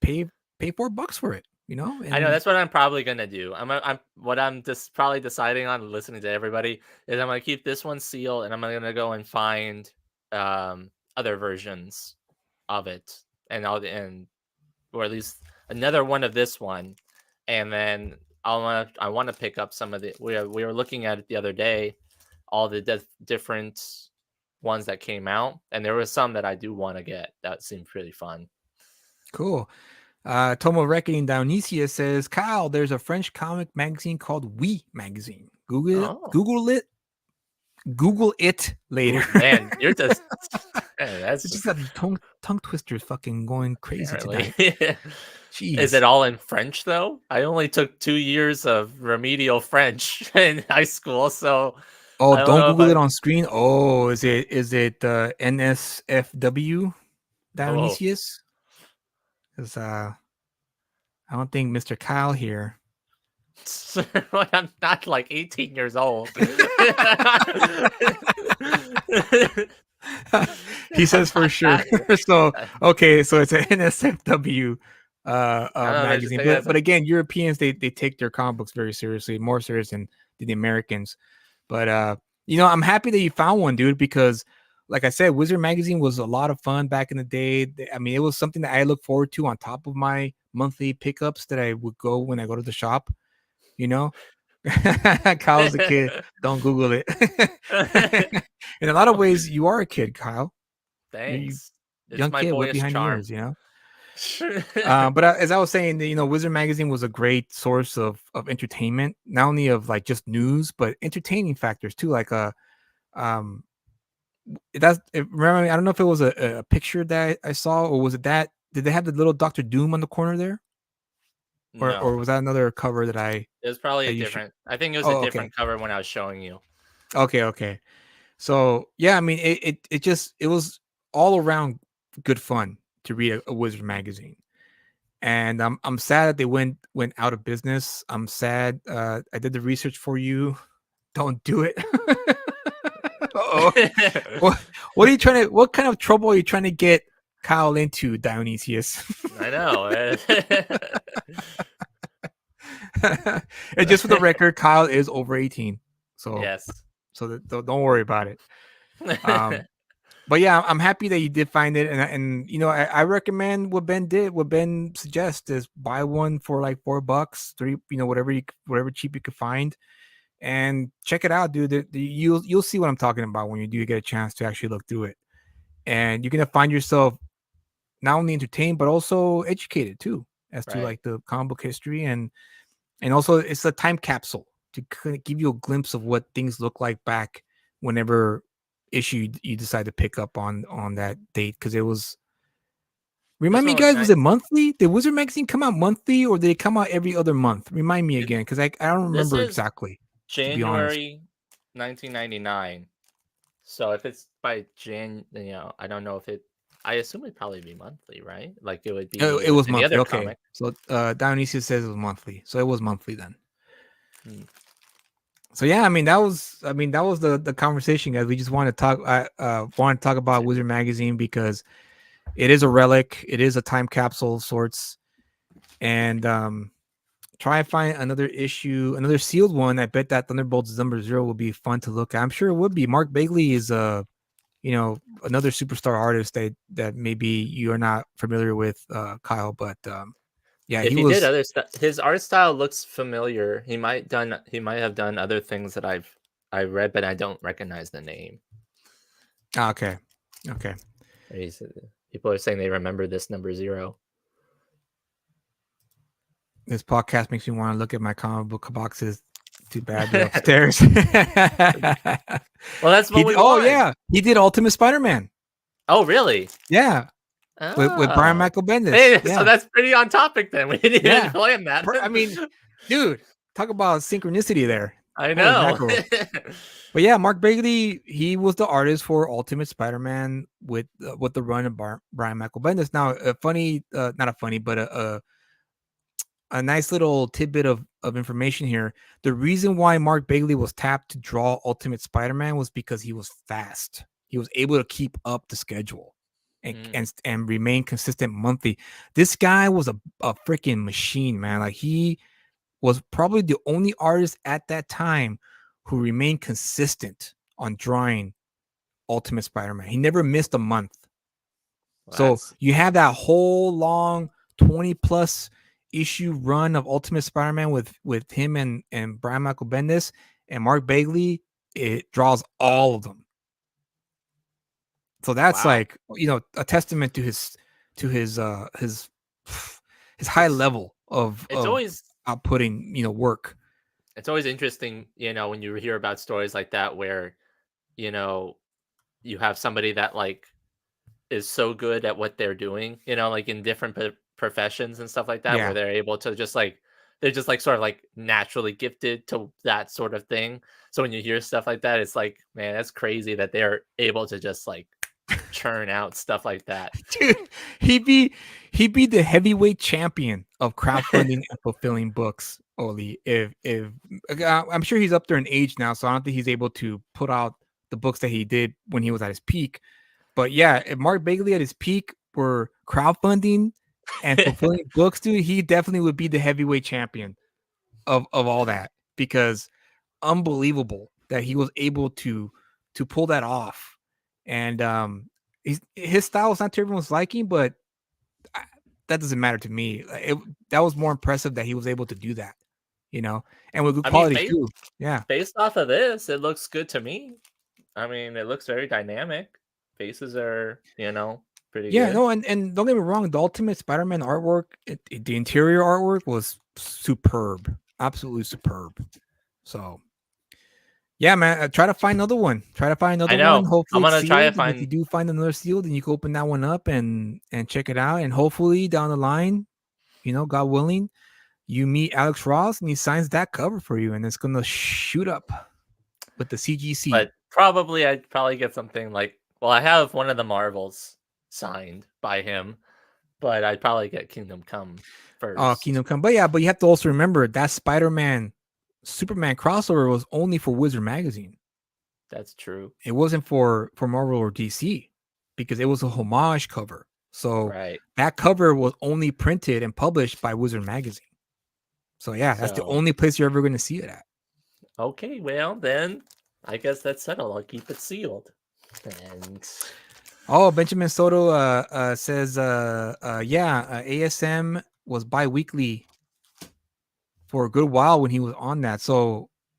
pay $4 for it. I know And that's what I'm probably gonna do. I'm just probably deciding on listening to everybody is I'm gonna keep this one sealed and I'm gonna go and find other versions of it and or at least another one of this one, and then I want to pick up some of the we were looking at it the other day, all the different ones that came out, and there was some that I do want to get that seemed pretty fun. cool. Tomo Reckoning Dionysia says, Kyle, there's a French comic magazine called We Magazine. Oh, Google it later. ooh, man, you're just that's It's just got these tongue twisters fucking going crazy apparently. tonight. Is Jeez. it all in French though? I only took 2 years of remedial French in high school, so Oh, I don't don't know if Google it I'm. on screen. Oh, is it NSFW Oh, Dionysius? Because I don't think Mr. Kyle here. I'm not like 18 years old. He I'm says for not sure. that young. So okay, so it's an NSFW I don't know. I just magazine. think But that's but again, Europeans they take their comic books very seriously, more serious than the Americans. But I'm happy that you found one, dude, because like I said, Wizard Magazine was a lot of fun back in the day. I mean, it was something that I look forward to on top of my monthly pickups that I would go when I go to the shop, you know. Kyle's a kid. Don't Google it. In a lot of ways, you are a kid, Kyle. You Thanks. It's young my kid. What boyish behind the charm. ears. But as I was saying, Wizard Magazine was a great source of entertainment, not only of like just news, but entertaining factors too. Like um, remember, I don't know if it was a picture that I saw, or was it that? Did they have the little Doctor Doom on the corner there, or No, was that another cover it was probably a that you should? different. I think it was a Oh, okay, different cover when I was showing you. okay. So yeah, I mean, it was all around good fun to read a Wizard magazine, and I'm sad that they went out of business. I'm sad. I did the research for you. Don't do it. Oh, what are you trying to? What kind of trouble are you trying to get Kyle into, Dionysius? I know. And just for the record, Kyle is over 18, so Yes. don't worry about it. But yeah, I'm happy that you did find it, and I recommend what Ben did. What Ben suggests is buy one for like $4, three, whatever cheap you could find, and check it out, dude. You'll see what I'm talking about when you do get a chance to actually look through it, and you're gonna find yourself not only entertained but also educated too as to Right. like the comic book history, and also it's a time capsule to kind of give you a glimpse of what things look like back whenever issue you decide to pick up on that date, because it was. This Remind me, one was guys, was nice. it monthly? Did Wizard Magazine come out monthly, or did it come out every other month? Remind me again, because I don't This remember is exactly, to be honest. January 1999. So if it's by I don't know if it. I assume it'd probably be monthly, right? Like it would be It with was any monthly. other Okay, comic. so Dionysius says it was monthly, so it was monthly then. Hmm. So yeah, that was the conversation, guys. We just want to talk. I want to talk about Wizard Magazine because it is a relic. It is a time capsule of sorts, and try and find another issue, another sealed one. I bet that Thunderbolts #0 will be fun to look at. I'm sure it would be. Mark Bagley is another superstar artist that maybe you are not familiar with, Kyle, but yeah, If he he did was. other stuff, his art style looks familiar. He might have done other things that I read, but I don't recognize the name. Okay. He's, people are saying they remember this #0. This podcast makes me want to look at my comic book boxes. Too bad they're upstairs. Well, that's what we Oh want. yeah, he did Ultimate Spider-Man. Oh, really? Yeah, with Brian Oh. Michael Bendis. Hey, so Yeah, that's pretty on topic then. We didn't yeah. even plan that. I mean, dude, talk about synchronicity there. I Holy know. mackerel! But yeah, Mark Bagley, he was the artist for Ultimate Spider-Man with the run of Brian Michael Bendis. Now, a funny, not a funny, but a nice little tidbit of information here. The reason why Mark Bagley was tapped to draw Ultimate Spider-Man was because he was fast. He was able to keep up the schedule and Mm, and remain consistent monthly. This guy was a freaking machine, man. Like he was probably the only artist at that time who remained consistent on drawing Ultimate Spider-Man. He never missed a month. well, So that's you have that whole long 20 plus issue run of Ultimate Spider-Man with him and Brian Michael Bendis and Mark Bagley. It draws all of them. So that's wow. like, a testament to his high It's level of it's always outputting, work. it's always interesting, when you hear about stories like that where, you know, you have somebody that like is so good at what they're doing, like in different professions and stuff like that, where Yeah. they're able to just like they're just like sort of like naturally gifted to that sort of thing. So when you hear stuff like that, it's like, man, that's crazy that they're able to just like churn out stuff like that. Dude, he'd be he'd be the heavyweight champion of crowdfunding and fulfilling books. Oli, if I'm sure he's up there in age now, so I don't think he's able to put out the books that he did when he was at his peak. But yeah, if Mark Bagley at his peak were crowdfunding and fulfilling books, dude, he definitely would be the heavyweight champion of all that, because unbelievable that he was able to pull that off. And his style was not to everyone's liking, but I, that doesn't matter to me. That was more impressive that he was able to do that, and with good I mean, quality too. Yeah. based off of this, it looks good to me. I mean, it looks very dynamic. Faces are, pretty Yeah, good. no, and don't get me wrong, the Ultimate Spider-Man artwork, the interior artwork was superb, absolutely superb. So, yeah, man, try to find another one. Try to find I another one. know. I'm Hopefully, it's gonna try to sealed. And if you find. do find another sealed, then you can open that one up and check it out. And hopefully, down the line, God willing, you meet Alex Ross and he signs that cover for you, and it's gonna shoot up with the CGC. But probably I'd probably get something like, well, I have one of the Marvels signed by him, but I'd probably get Kingdom Come first. Kingdom Come. But yeah, but you have to also remember that Spider-Man Superman crossover was only for Wizard Magazine. That's true. It wasn't for Marvel or DC, because it was a homage cover. So Right. that cover was only printed and published by Wizard Magazine. So yeah, that's the So, only place you're ever going to see it at. okay, well, then I guess that's settled. I'll keep it sealed. And Oh, Benjamin Soto says ASM was bi-weekly for a good while when he was on that.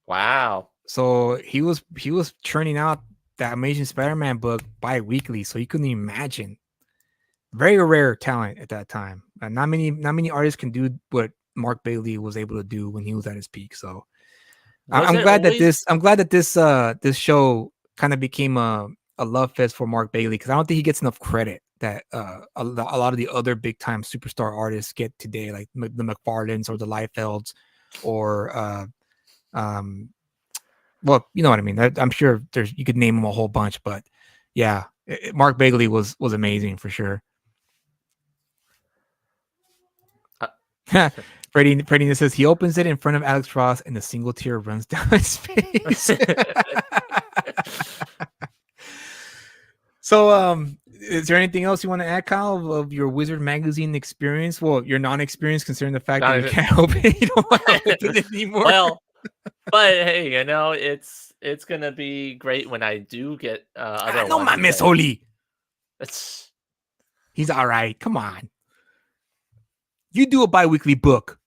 wow. So he was churning out that Amazing Spider-Man book bi-weekly, so you couldn't imagine. Very rare talent at that time. Not many artists can do what Mark Bailey was able to do when he was at his peak. So Was I'm it glad that always this show kind of became a love fest for Mark Bailey, because I don't think he gets enough credit that a lot of the other big time superstar artists get today, like the McFarlanes or the Liefelds, or um, well, you know what I mean. I'm sure you could name them a whole bunch, but yeah, Mark Bailey was amazing for sure. uh, Freddie says he opens it in front of Alex Ross and the single tear runs down his face. So, is there anything else you want to add, Kyle, of your Wizard Magazine experience? Well, your non-experience, considering the fact that not you even can't open it, you don't want to open it anymore. well, but hey, it's gonna be great when I do get other No, ones. Miss Holy. It's He's all right. Come on. You do a bi-weekly book.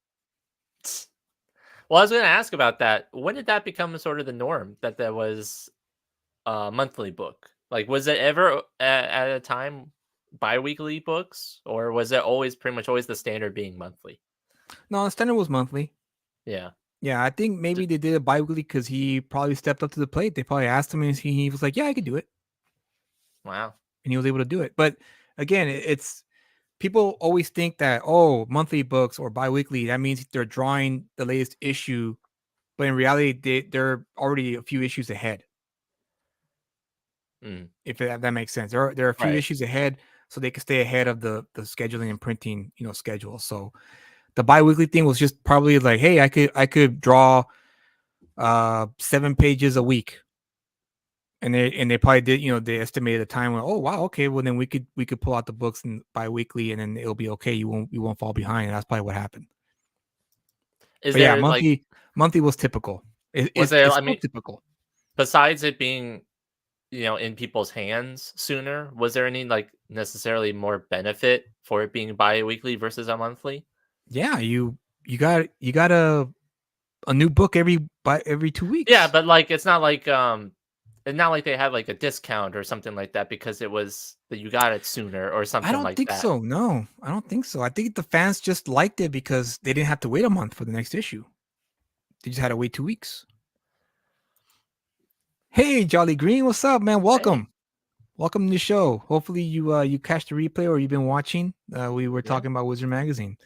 Well, I was going to ask about that. When did that become sort of the norm that there was a monthly book? Like, was it ever at a time bi-weekly books, or was it always pretty much always the standard being monthly? No, the standard was monthly. Yeah. Yeah, I think maybe D- they did it bi-weekly because he probably stepped up to the plate. They probably asked him, and he was like, "Yeah, I could do it," Wow. and he was able to do it. But again, it's people always think that, oh, monthly books or bi-weekly, that means they're drawing the latest issue, but in reality, they're already a few issues ahead. Mm, If that makes sense, there are a few right. issues ahead, so they can stay ahead of the scheduling and printing schedule. So The bi-weekly thing was just probably like, hey, I could draw 7 pages a week. And they probably did, they estimated the time when, oh wow, okay, well then we could pull out the books and bi-weekly and then it'll be okay. You won't fall behind. And that's probably what happened. Is But yeah, there like monthly was typical. was there? It's I still mean, typical. besides it being in people's hands sooner, was there any like necessarily more benefit for it being bi-weekly versus a monthly? Yeah, you got a new book every 2 Yeah, weeks. but like it's not like they had like a discount or something like that because it was that you got it sooner or I something don't like think that. so. No, I don't think so. I think the fans just liked it because they didn't have to wait a month for the next issue. They just had to wait 2 weeks. Hey, Jolly Green, what's up, man? Hey, Welcome. Welcome to the show. Hopefully you catch the replay or you've been watching. We were yeah, talking about Wizard Magazine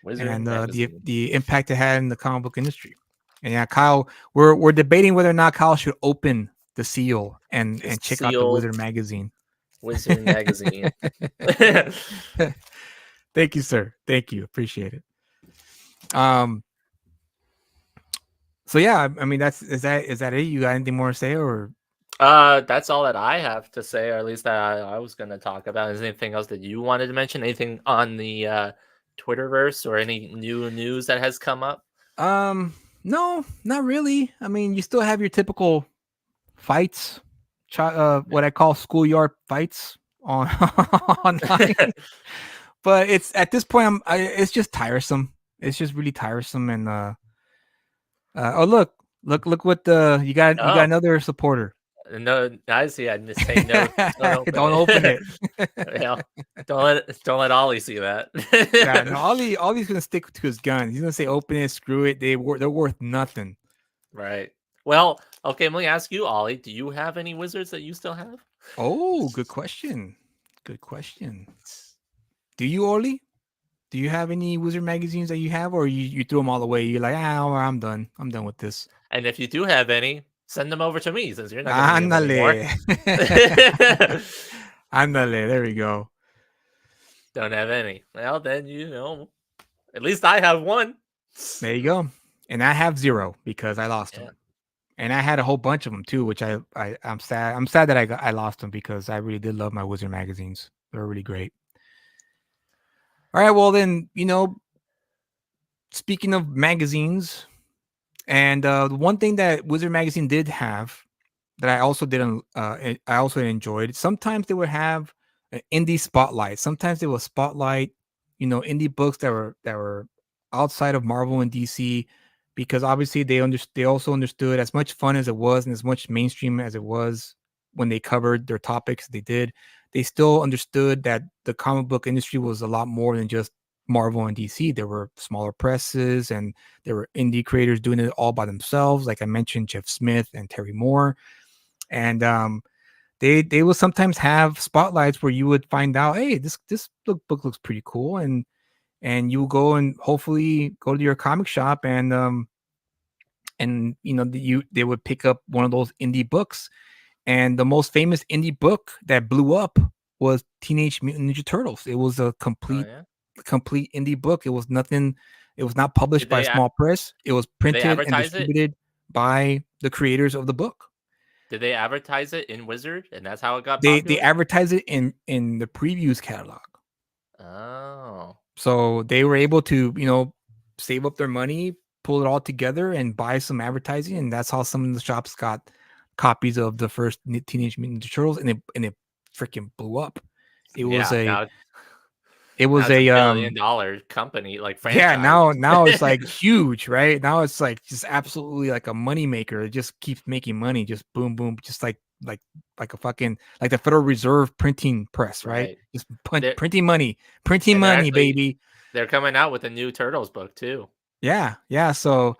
Wizard and magazine. the impact it had in the comic book industry. And yeah, Kyle, we're debating whether or not Kyle should open the seal The and check out the sealed Wizard Magazine. Wizard magazine. Thank you, sir. Thank you. Appreciate it. Um. So yeah, I mean is that it? You got anything more to say or? That's all that I have to say, or at least that I was going to talk about. Is there anything else that you wanted to mention? Anything on the Twitterverse or any new news that has come up? No, not really. I mean, you still have your typical fights, what I call schoolyard fights on online. But it's at this point, it's just tiresome. It's just really tiresome. And oh look what you got Oh, another supporter. no, I see. I just say no. Don't open Don't open it. it. Yeah, don't let Ollie see that. Yeah, no, Ollie's gonna stick to his gun. He's gonna say open it, screw it. They're worth nothing. Right. Well, okay. Let me ask you, Ollie. Do you have any wizards that you still have? Oh, good question. Good question. Do you, Ollie? Do you have any Wizard magazines that you have, or you threw them all away? You're like, I'm done. I'm done with this. And if you do have any, send them over to me since you're not going to need them anymore. Ándale. Ándale. There we go. Don't have any. Well, then at least I have one. There you go. And I have 0 because I lost them. And I had a whole bunch of them too, which I'm sad. I'm sad that I lost them because I really did love my Wizard magazines. They're really great. All right, well then, speaking of magazines, and the one thing that Wizard magazine did have that I also didn't, I also enjoyed. Sometimes they would have an indie spotlight. Sometimes they would spotlight, indie books that were outside of Marvel and DC, because obviously they also understood, as much fun as it was and as much mainstream as it was when they covered their topics they did, they still understood that the comic book industry was a lot more than just Marvel and DC. There were smaller presses and there were indie creators doing it all by themselves. Like I mentioned, Jeff Smith and Terry Moore. And they will sometimes have spotlights where you would find out, hey, this book looks pretty cool, and you will go and hopefully go to your comic shop and they would pick up one of those indie books. And the most famous indie book that blew up was Teenage Mutant Ninja Turtles. It was a Oh complete yeah. indie book. It was nothing. It was not published Did by a they small press. It was did they printed and advertise it? distributed by the creators of the book. Did they advertise it in Wizard, and that's how it got They popular? advertise it in the previews catalog. Oh, So they were able to, save up their money, pull it all together, and buy some advertising, and that's how some of the shops got copies of the first Teenage Mutant Ninja Turtles, and it freaking blew up. It was yeah. a Now it's a a billion-dollar company, like yeah, franchise. now it's like huge, right? Now it's like just absolutely like a money maker. It just keeps making money, just boom boom, just like a fucking, like the Federal Reserve printing press, right? Right. Just They're printing money, and baby. they're coming out with a new Turtles book too. Yeah. So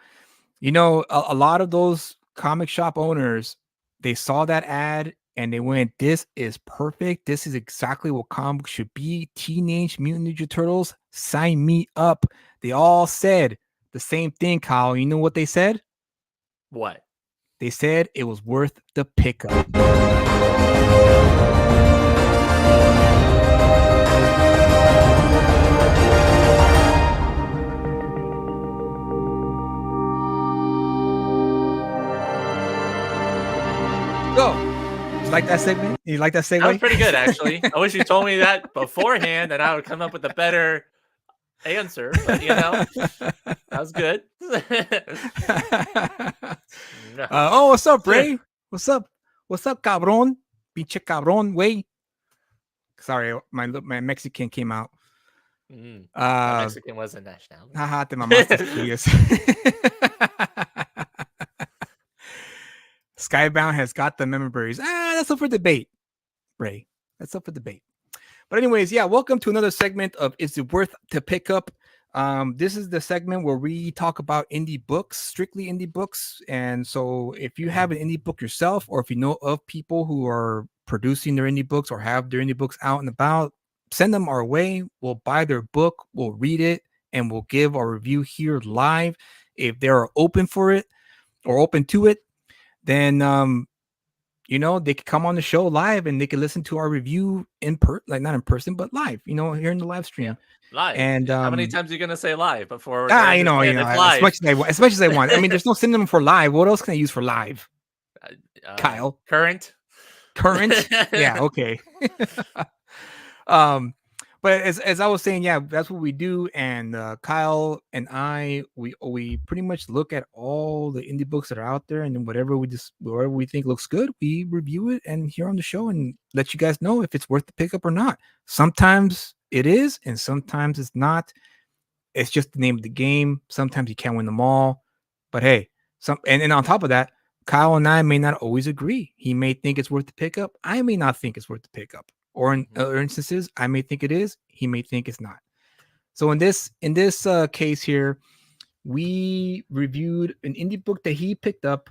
a lot of those comic shop owners, they saw that ad and they went, this is perfect. This is exactly what comics should be. Teenage Mutant Ninja Turtles, sign me up. They all said the same thing, Kyle. You know what they said? What? They said it was worth the pickup. like that segment? You like that segue? That was pretty good, actually. I wish you told me that beforehand, and I would come up with a better answer. But that was good. No. Oh, what's up, Ray? What's up? What's up, cabron? Pinche cabron, way. Sorry, my Mexican came out. My Mexican wasn't nationality. Haha, te mamaste, Julius. Skybound has got the memories. That's up for debate, Ray. That's up for debate. But anyways, yeah, welcome to another segment of Is It Worth to Pick Up? This is the segment where we talk about indie books, strictly indie books. And so if you have an indie book yourself, or if you know of people who are producing their indie books or have their indie books out and about, send them our way. We'll buy their book, we'll read it, and we'll give our review here live. If they're open for it or open to it, then they could come on the show live and they could listen to our review not in person, but live, here in the live stream. Live. And how many times are you gonna say live before? As much as I want. I mean, there's no synonym for live. What else can I use for live? Kyle. Current. Yeah. Okay. But as I was saying, yeah, that's what we do. And Kyle and I, we pretty much look at all the indie books that are out there, and then whatever we think looks good, we review it and here on the show and let you guys know if it's worth the pickup or not. Sometimes it is, and sometimes it's not. It's just the name of the game. Sometimes you can't win them all. But hey, and on top of that, Kyle and I may not always agree. He may think it's worth the pickup. I may not think it's worth the pickup. Or in other instances, I may think it is. He may think it's not. So in this case here, we reviewed an indie book that he picked up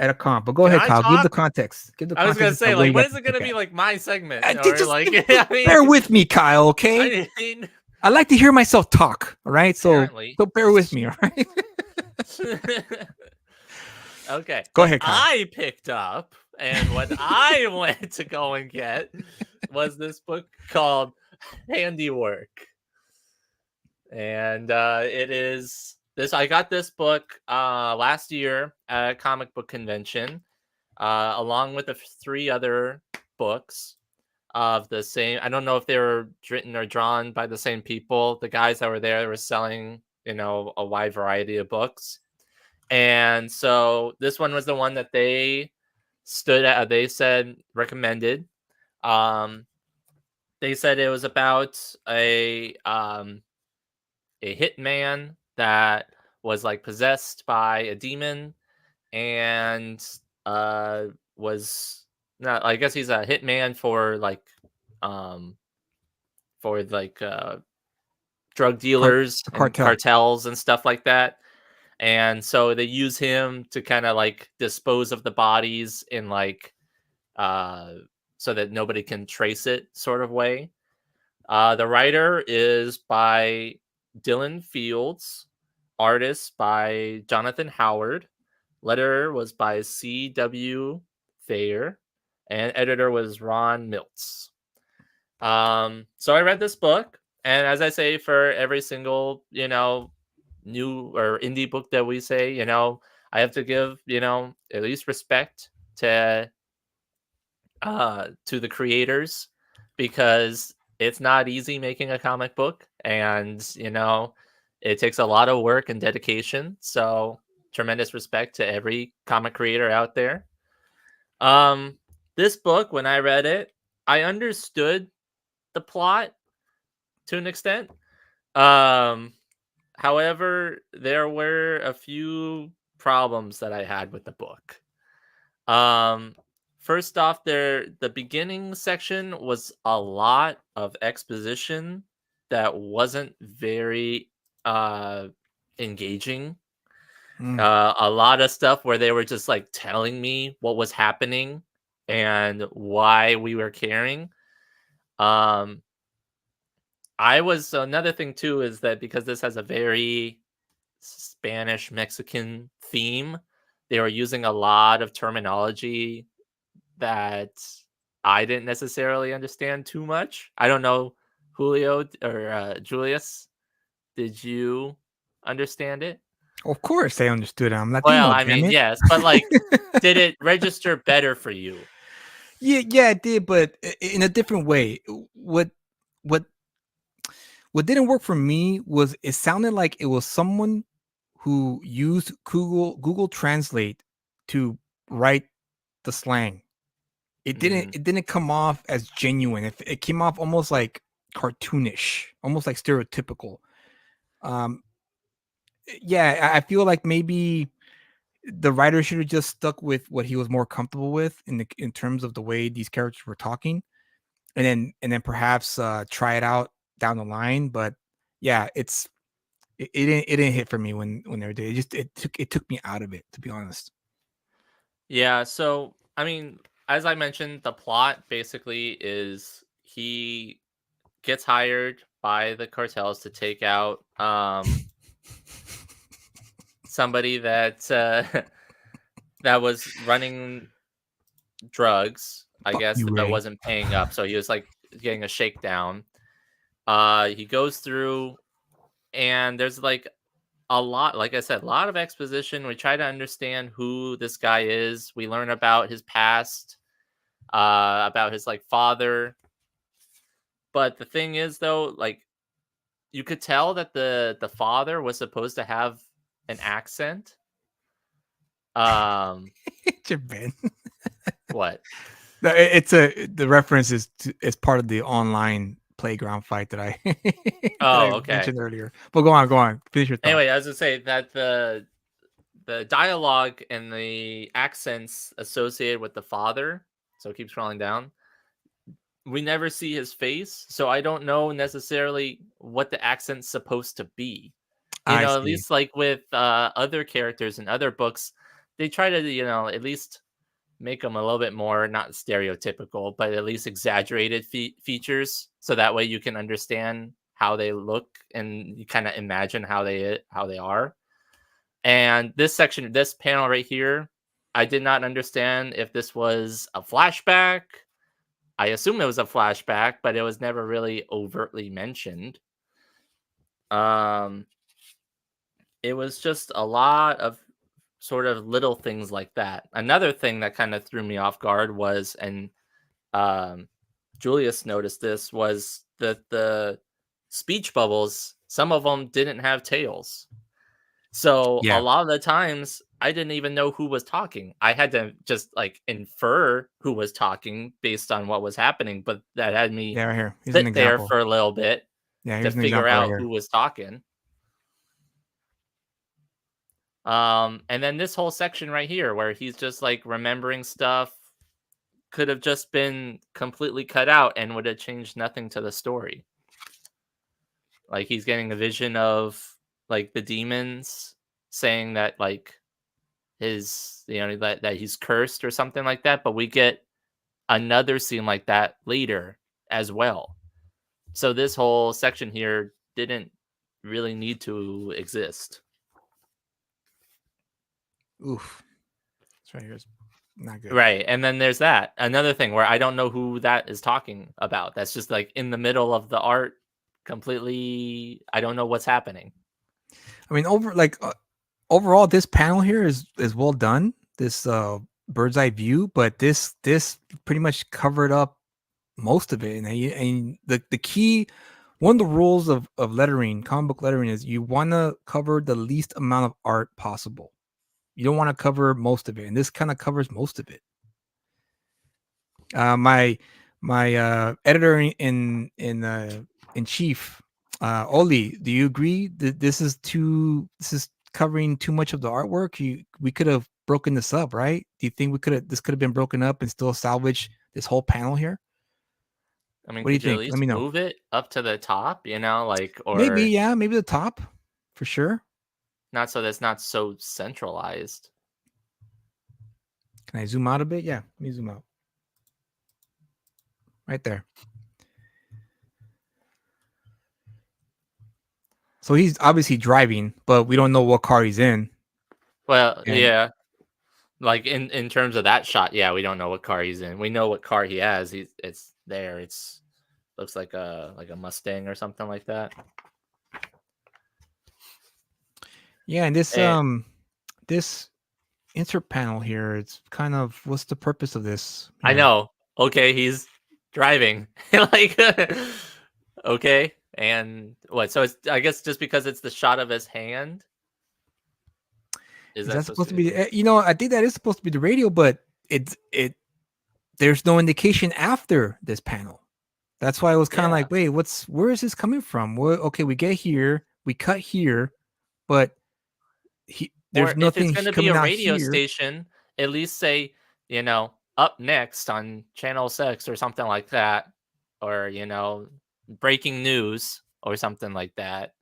at a comp. But go ahead, Kyle. Give the context. I was gonna say, when is it gonna be like my segment? Bear with me, Kyle. Okay. I like to hear myself talk. All right. So bear with me. All right. Okay. Go ahead, Kyle. I picked up, and what I went to go and get was this book called Handi Work. And it is this. I got this book last year at a comic book convention, along with the 3 other books of the same. I don't know if they were written or drawn by the same people. The guys that were there were selling, a wide variety of books. And so this one was the one that they said recommended. They said it was about a hitman that was like possessed by a demon and was not. I guess he's a hitman for drug dealers, and cartels and stuff like that. And so they use him to kind of like dispose of the bodies in so that nobody can trace it sort of way. The writer is by Dylan Fields, artist by Jonathan Howard, letterer was by C.W. Thayer, and editor was Ron Miltz. So I read this book, and as I say for every single, new or indie book that we say, I have to give, at least respect to the creators, because it's not easy making a comic book, and it takes a lot of work and dedication. So tremendous respect to every comic creator out there. This book, when I read it, I understood the plot to an extent. However, there were a few problems that I had with the book. First off, the beginning section was a lot of exposition that wasn't very engaging. A lot of stuff where they were just like telling me what was happening and why we were caring. Another thing too is that because this has a very Spanish Mexican theme, they were using a lot of terminology that I didn't necessarily understand too much. I don't know, Julio or Julius, did you understand it? Of course I understood. I'm Latino. Well, I mean, yes, but did it register better for you? Yeah, it did, but in a different way. What what didn't work for me was it sounded like it was someone who used Google Translate to write the slang. Mm, It didn't come off as genuine. It came off almost like cartoonish, almost like stereotypical. Um, yeah, I feel like maybe the writer should have just stuck with what he was more comfortable with in terms of the way these characters were talking, and then perhaps try it out down the line. But yeah, it didn't hit for me when they were doing it. It took me out of it, to be honest. yeah, so I mean, as I mentioned, the plot basically is he gets hired by the cartels to take out somebody that that was running drugs, I Fuck guess, you, but Ray. wasn't paying up. So he was like getting a shakedown. He goes through, and there's like a lot, like I said, a lot of exposition. We try to understand who this guy is. We learn about his past, about his like father. But the thing is, though, like you could tell that the father was supposed to have an accent. Um, Japan. what? No, it's a the reference is part of the online playground fight that I that I Oh, okay. mentioned earlier. But go on, finish your thought. Anyway, I was gonna say that the dialogue and the accents associated with the father, so keep scrolling down. We never see his face, so I don't know necessarily what the accent's supposed to be. You I know, at see. least like with other characters in other books, they try to, at least make them a little bit more not stereotypical, but at least exaggerated features, so that way you can understand how they look and you kind of imagine how they are. And this panel right here, I did not understand if this was a flashback. I assume it was a flashback, but it was never really overtly mentioned. Um, it was just a lot of sort of little things like that. Another thing that kind of threw me off guard was, and um, Julius noticed this, was that the speech bubbles, some of them didn't have tails. So a Yeah, lot of the times I didn't even know who was talking. I had to just like infer who was talking based on what was happening, but that had me yeah, right here. Here's an sit there example. for a little bit Yeah, to here's an figure example right out here. who was talking. And then this whole section right here where he's just like remembering stuff could have just been completely cut out and would have changed nothing to the story. Like he's getting a vision of like the demons saying that like his that he's cursed or something like that, but we get another scene like that later as well. So this whole section here didn't really need to exist. Oof, this right here is not good. Right. And then there's that. Another thing where I don't know who that is talking about. That's just like in the middle of the art completely. I don't know what's happening. I mean, overall, this panel here is well done. This bird's eye view, but this pretty much covered up most of it. And the key, one of the rules of lettering, comic book lettering, is you want to cover the least amount of art possible. You don't want to cover most of it, and this kind of covers most of it. My editor in chief, Oli, do you agree that this is covering too much of the artwork? We could have broken this up, right? Do you think this could have been broken up and still salvage this whole panel here? I mean, What do you could you at think? Let least me know. move it up to the top, like, Maybe, or yeah, maybe the top for sure. not so that's not so centralized? Can I zoom out a bit? Yeah, let me zoom out. Right there. So he's obviously driving, but we don't know what car he's in. Well, And yeah. Like in terms of that shot, yeah, we don't know what car he's in. We know what car he has. It's there. It's looks like a Mustang or something like that. yeah, and And this insert panel here, it's kind of what's the purpose of this I here? know. okay, he's driving. Like, okay, and what? So it's I guess just because it's the shot of his hand, is Is that that supposed supposed to to be be? the? I think that is supposed to be the radio, but it. There's no indication after this panel. That's why I was kind of Yeah, like, wait, where is this coming from? Well, okay, we get here, we cut here, but or there's if it's nothing gonna be coming a out radio here. station, at least say, up next on channel 6 or something like that, or, breaking news or something like that.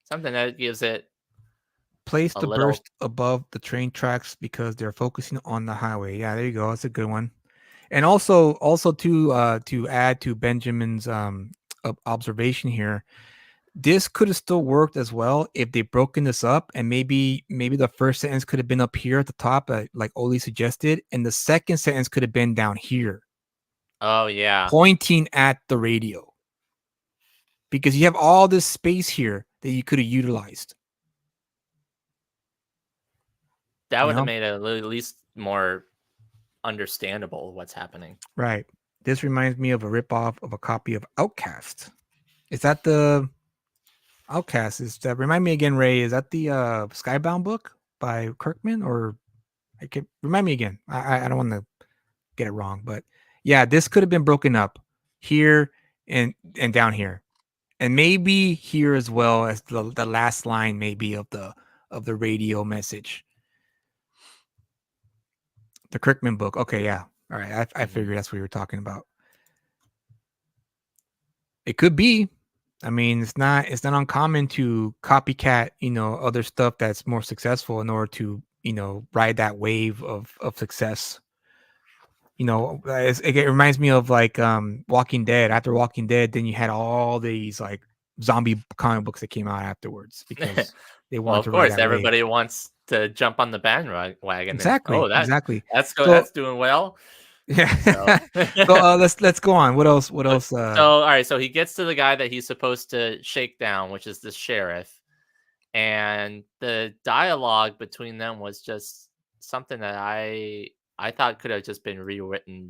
Something that gives it Place a the little. burst above the train tracks because they're focusing on the highway. Yeah, there you go. That's a good one. And also to add to Benjamin's observation here, this could have still worked as well if they broken this up, and maybe the first sentence could have been up here at the top, like Oli suggested, and the second sentence could have been down here, Oh, yeah. pointing at the radio, because you have all this space here that you could have utilized. That You would have know, made it at least more understandable what's happening. right? This reminds me of a ripoff of a copy of Outcast. Is that the Outcast? Is that remind me again, Ray? Is that the Skybound book by Kirkman, or I can remind me again? I don't want to get it wrong, but yeah, this could have been broken up here and down here, and maybe here as well as the last line maybe of the radio message. The Kirkman book. Okay, yeah. All right, I Mhm. figured that's what you were talking about. It could be. I mean, it's not uncommon to copycat, other stuff that's more successful in order to, ride that wave of success. It reminds me of like Walking Dead. After Walking Dead, then you had all these like zombie comic books that came out afterwards because they Well, wanted of to ride course, that wave. everybody wants to jump on the bandwagon and, Exactly, exactly. So that's doing well. yeah. So So let's go on. What else? What so else? all right, so he gets to the guy that he's supposed to shake down, which is the sheriff, and the dialogue between them was just something that I thought could have just been rewritten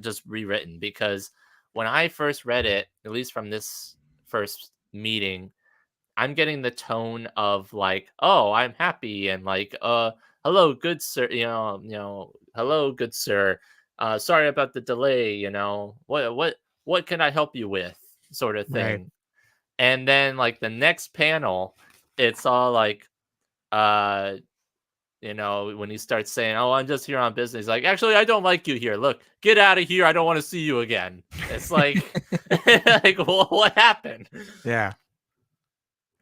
just rewritten, because when I first read it, at least from this first meeting, I'm getting the tone of like, "Oh, I'm happy," and like, hello, good sir," "Hello, good sir. Sorry about the delay," what can I help you with?" sort of Right. thing. And then like the next panel, it's all like, uh, when he starts saying, "Oh, I'm just here on business," like, "Actually, I don't like you here. Look, get out of here. I don't want to see you again." It's like, like, what happened? Yeah.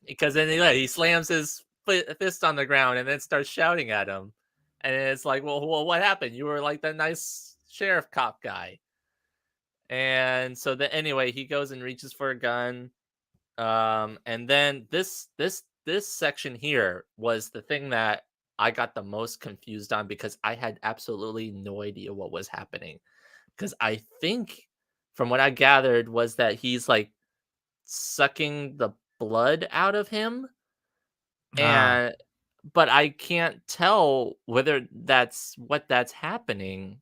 Because then he slams his fist on the ground and then starts shouting at him. And it's like, well, what happened? You were like the nice sheriff cop guy. And so then anyway, he goes and reaches for a gun. And then this section here was the thing that I got the most confused on, because I had absolutely no idea what was happening. Because I think from what I gathered was that he's like sucking the blood out of him, Ah. and but I can't tell whether that's happening.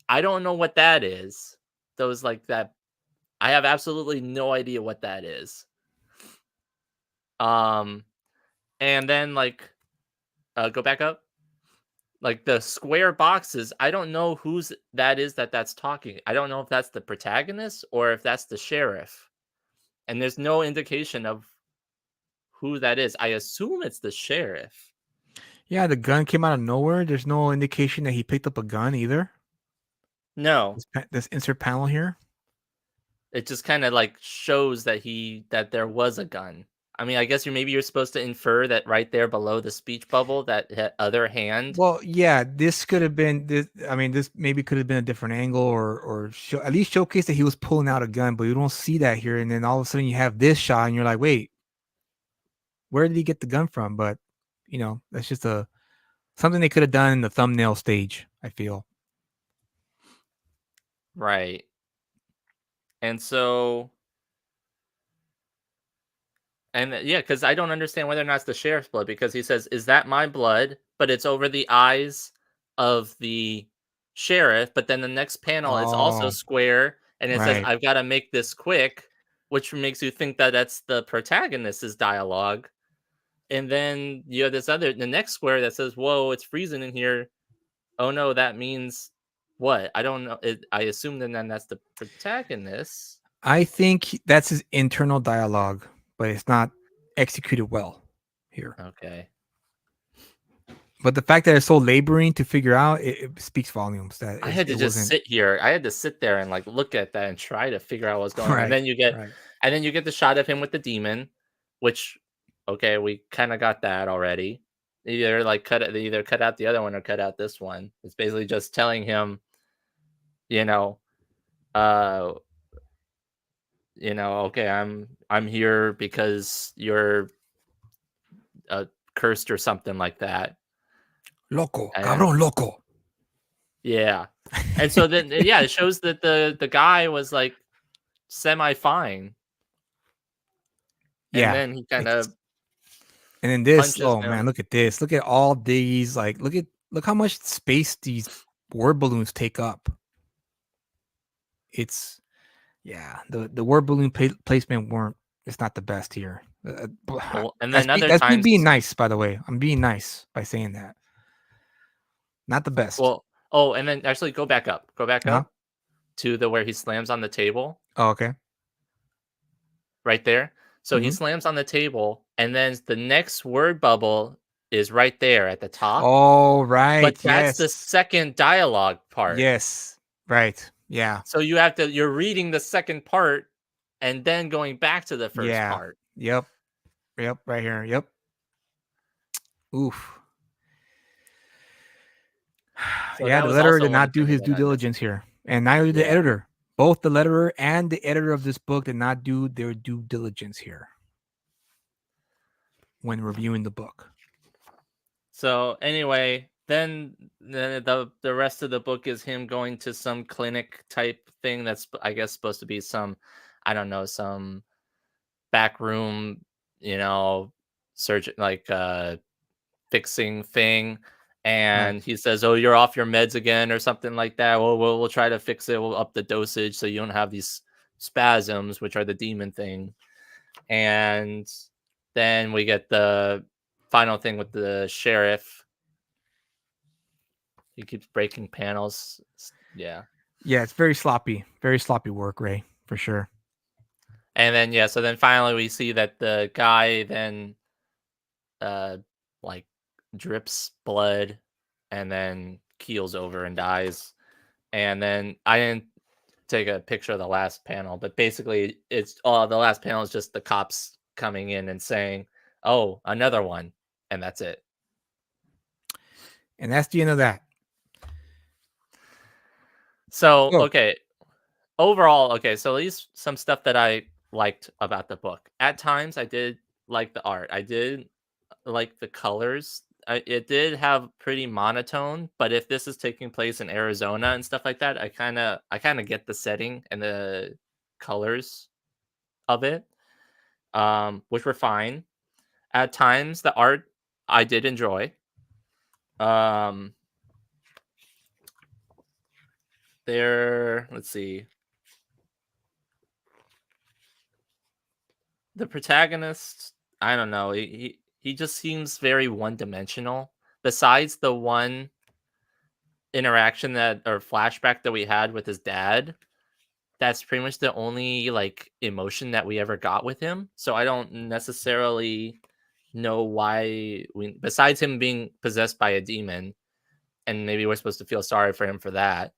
I don't know what that is. Those like that I have absolutely no idea what that is. Um and then like go back up. Like the square boxes, I don't know who's that is that's talking. I don't know if that's the protagonist or if that's the sheriff. And there's no indication of who that is. I assume it's the sheriff. Yeah, the gun came out of nowhere. There's no indication that he picked up a gun either. No. This insert panel here. It just kinda, like, shows that there was a gun. I mean, I guess you're supposed to infer that right there below the speech bubble, that other hand. Well, yeah, this could have been this. I mean, this maybe could have been a different angle, or at least showcase that he was pulling out a gun, but you don't see that here. And then all of a sudden, you have this shot, and you're like, wait, where did he get the gun from? But that's just a something they could have done in the thumbnail stage. I feel. Right. And so yeah, because I don't understand whether or not it's the sheriff's blood, because he says, "Is that my blood?" But it's over the eyes of the sheriff, but then the next panel is also Oh, square, and it says, right. "I've got to make this quick," which makes you think that that's the protagonist's dialogue. And then you have the next square that says, "Whoa, it's freezing in here." Oh no, that means what? I don't know. I assume then that's the protagonist. I think that's his internal dialogue, but it's not executed well here. Okay. But the fact that it's so laboring to figure out, it speaks volumes that I had to it just wasn't sit here. I had to sit there and like look at that and try to figure out what's going on. And right. then you get Right. the shot of him with the demon, which okay, we kind of got that already. They either cut out the other one or cut out this one. It's basically just telling him, you know, uh, okay, I'm here because you're cursed or something like that. Loco, And cabrón, loco. yeah. And so then yeah, it shows that the guy was like semi fine. And Yeah. then he kind It's of and then this, punches oh man, him. look at this. Look at all these, like look how much space these word balloons take up. It's yeah, the word balloon placement weren't it's not the best here. Well, and then other That's me times, being nice, by the way. I'm being nice by saying that. Not the best. well, oh, and then actually go back up. Go back Uh-huh. up to the where he slams on the table Oh, okay. right there. So he Hmm. slams on the table, and then the next word bubble is right there at the top. Oh, But right. that's the Yes. second dialogue part. Yes. Right. Yeah. So you're reading the second part and then going back to the first Yeah. part. Yep. Yep. Right here. Yep. Oof. So Yeah, that the was letterer also did one not do thing his that due I missed. diligence here, and neither did the Yeah. editor. Both the letterer and the editor of this book did not do their due diligence here when reviewing the book. So anyway, then the rest of the book is him going to some clinic type thing that's I guess supposed to be some, I don't know, some back room, surgeon like fixing thing. Right. And he says, "Oh, you're off your meds again," or something like that. Well, we'll try to fix it. We'll up the dosage so you don't have these spasms, which are the demon thing. And then we get the final thing with the sheriff. He keeps breaking panels. Yeah. Yeah, it's very sloppy work, Ray, for sure. And then yeah, so then finally we see that the guy then uh like drips blood and then keels over and dies. And then I didn't take a picture of the last panel, but basically it's the last panel is just the cops coming in and saying, "Oh, another one." And that's it. And that's the end of that. So, Oh, okay, overall, okay, so at least some stuff that I liked about the book. At times, I did like the art. I did like the colors. It did have pretty monotone, but if this is taking place in Arizona and stuff like that, I kind of get the setting and the colors of it, which were fine. At times, the art I did enjoy. Um, let's see. The protagonist, I don't know. He just seems very one dimensional. Besides the one interaction that or flashback that we had with his dad, that's pretty much the only like emotion that we ever got with him. So I don't necessarily know why besides him being possessed by a demon, and maybe we're supposed to feel sorry for him for that.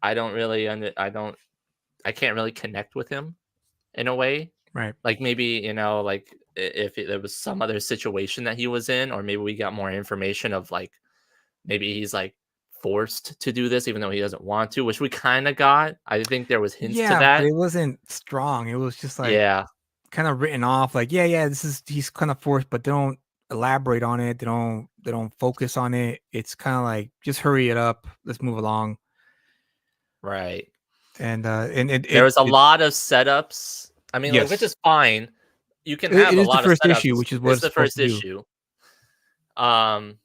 I don't really I can't really connect with him in a way. right. Like maybe, like if there was some other situation that he was in, or maybe we got more information of like maybe he's like forced to do this even though he doesn't want to, which we kind of got. I think there was hints to Yeah, but that. it wasn't strong. It was just like Yeah, kind of written off. Like, yeah, this is he's kind of forced, but they don't elaborate on it. They don't focus on it. It's kind of like just hurry it up. Let's move along. right. And There was a lot of setups. I mean, like, which yes, is fine. You can it have a is the lot of first issue, setups. which is what It's it's the supposed first to do. issue. Um,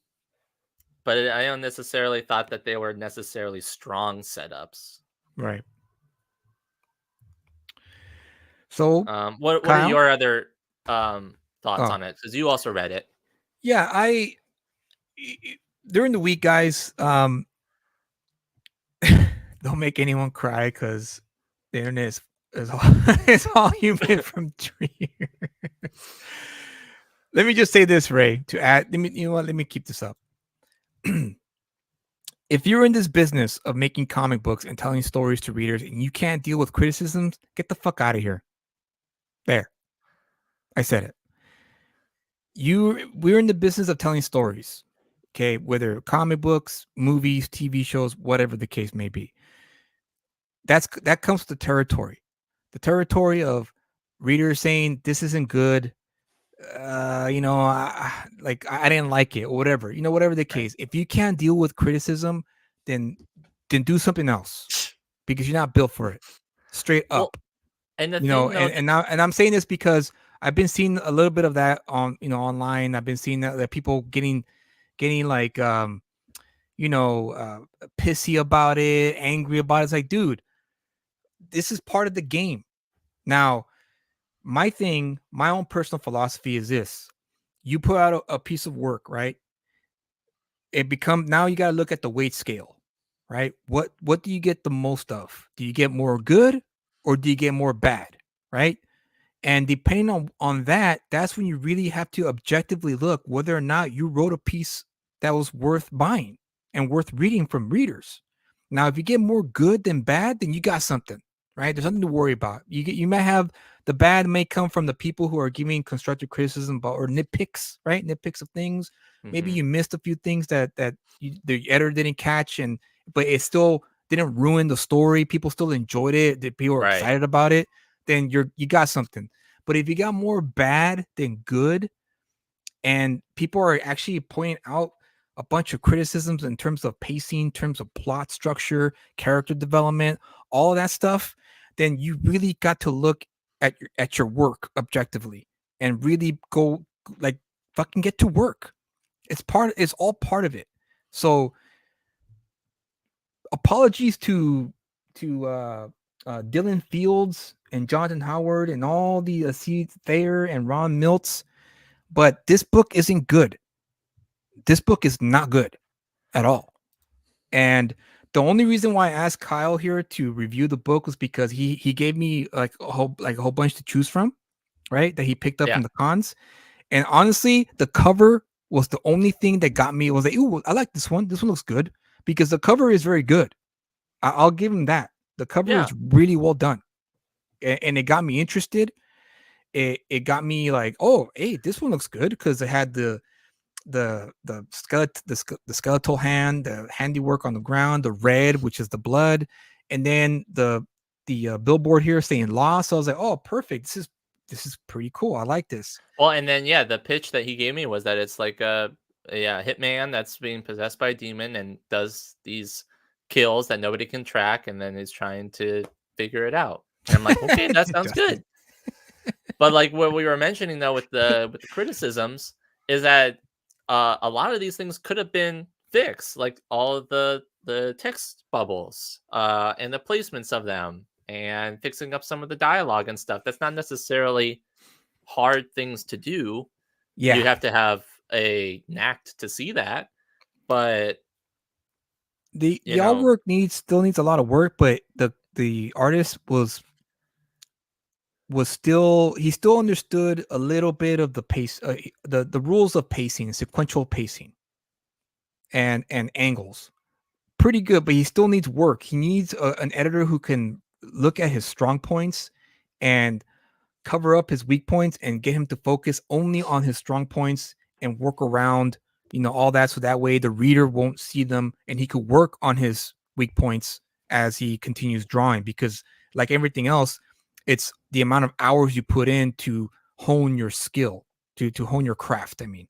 but I don't necessarily thought that they were necessarily strong setups. Right. So, What are Kyle, your other thoughts oh on it? Because you also read it. yeah, during the week, guys, don't make anyone cry because the internet is all, is all human from tree. Let me just say this, Ray. To add, you know what? Let me keep this up. If you're in this business of making comic books and telling stories to readers and you can't deal with criticisms, get the fuck out of here. There, I said it. We're in the business of telling stories. Okay, whether comic books, movies, TV shows, whatever the case may be. That comes to the territory. The territory of readers saying this isn't good. I didn't like it or whatever. Whatever the Right. case. If you can't deal with criticism, then do something else because you're not built for it. Straight Well, up. and the You know, thing though, and now and I'm saying this because I've been seeing a little bit of that on online. I've been seeing that people getting like pissy about it, angry about it. It's like, dude, this is part of the game. Now, my own personal philosophy is this: you put out a piece of work, right? Now you got to look at the weight scale, right? What do you get the most of? Do you get more good or do you get more bad, right? And depending on that, that's when you really have to objectively look whether or not you wrote a piece that was worth buying and worth reading from readers. Now, if you get more good than bad, then you got something, right? There's nothing to worry about. You might have the bad may come from the people who are giving constructive criticism or nitpicks, right? Nitpicks of things. Maybe mhm, you missed a few things that the editor didn't catch, but it still didn't ruin the story. People still enjoyed it. People were right. excited about it. Then you got something. But if you got more bad than good, and people are actually pointing out a bunch of criticisms in terms of pacing, in terms of plot structure, character development, all that stuff, then you really got to look at your work objectively and really go like fucking get to work. It's all part of it. So apologies to Dylan Fields and Jonathan Howard and all the C. Thayer and Ron Miltz, but this book isn't good. This book is not good at all. And the only reason why I asked Kyle here to review the book was because he gave me like a whole bunch to choose from, right? That he picked up Yeah. from the cons. And honestly, the cover was the only thing that got me. It was like, ooh, I like this one. This one looks good because the cover is very good. I'll give him that. The cover Yeah. is really well done, and it got me interested. It got me like, oh, hey, this one looks good because it had the skeletal hand, the handiwork on the ground, the red, which is the blood, and then the billboard here saying lost. So I was like, oh, perfect. This is pretty cool. I like this. Well, and then yeah, the pitch that he gave me was that it's like a hitman that's being possessed by a demon and does these kills that nobody can track, and then is trying to figure it out. And I'm like, okay, that sounds Dustin. good. But like what we were mentioning though with the criticisms is that a lot of these things could have been fixed, like all of the text bubbles and the placements of them, and fixing up some of the dialogue and stuff. That's not necessarily hard things to do. You Yeah, have to have a knack to see that, but you the know, artwork still needs a lot of work, but the artist was still he still understood a little bit of the pace, the rules of pacing, sequential pacing, and angles. Pretty good, but he still needs work. He needs an editor who can look at his strong points and cover up his weak points and get him to focus only on his strong points and work around, all that. So that way the reader won't see them and he could work on his weak points as he continues drawing. Because, like everything else, it's the amount of hours you put in to hone your skill, to hone your craft, I mean,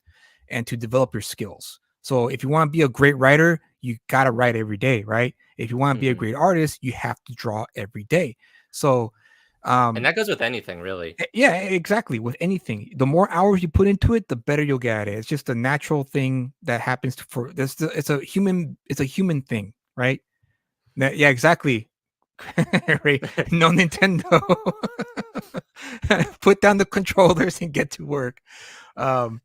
and to develop your skills. So if you want to be a great writer, you got to write every day, right? If you want to be a mhm. great artist, you have to draw every day. So And Um, that goes with anything, really. yeah, exactly. With anything, the more hours you put into it, the better you'll get at it. It's just a natural thing that happens for this. It's a human thing, right? Yeah, exactly. Right? No Nintendo. Put down the controllers and get to work. Um,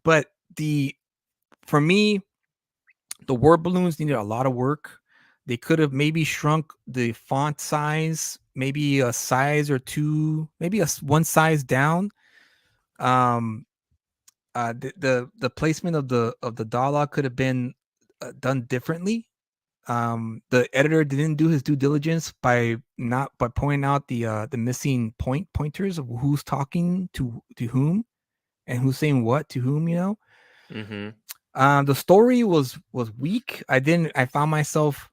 but the for me, the word balloons needed a lot of work. They could have maybe shrunk the font size, maybe a size or two, maybe one size down. Um, the placement of the dollar could have been done differently. The editor didn't do his due diligence by not by pointing out the missing pointers of who's talking to whom and who's saying what to whom. Mm-hmm. The story was weak. I found myself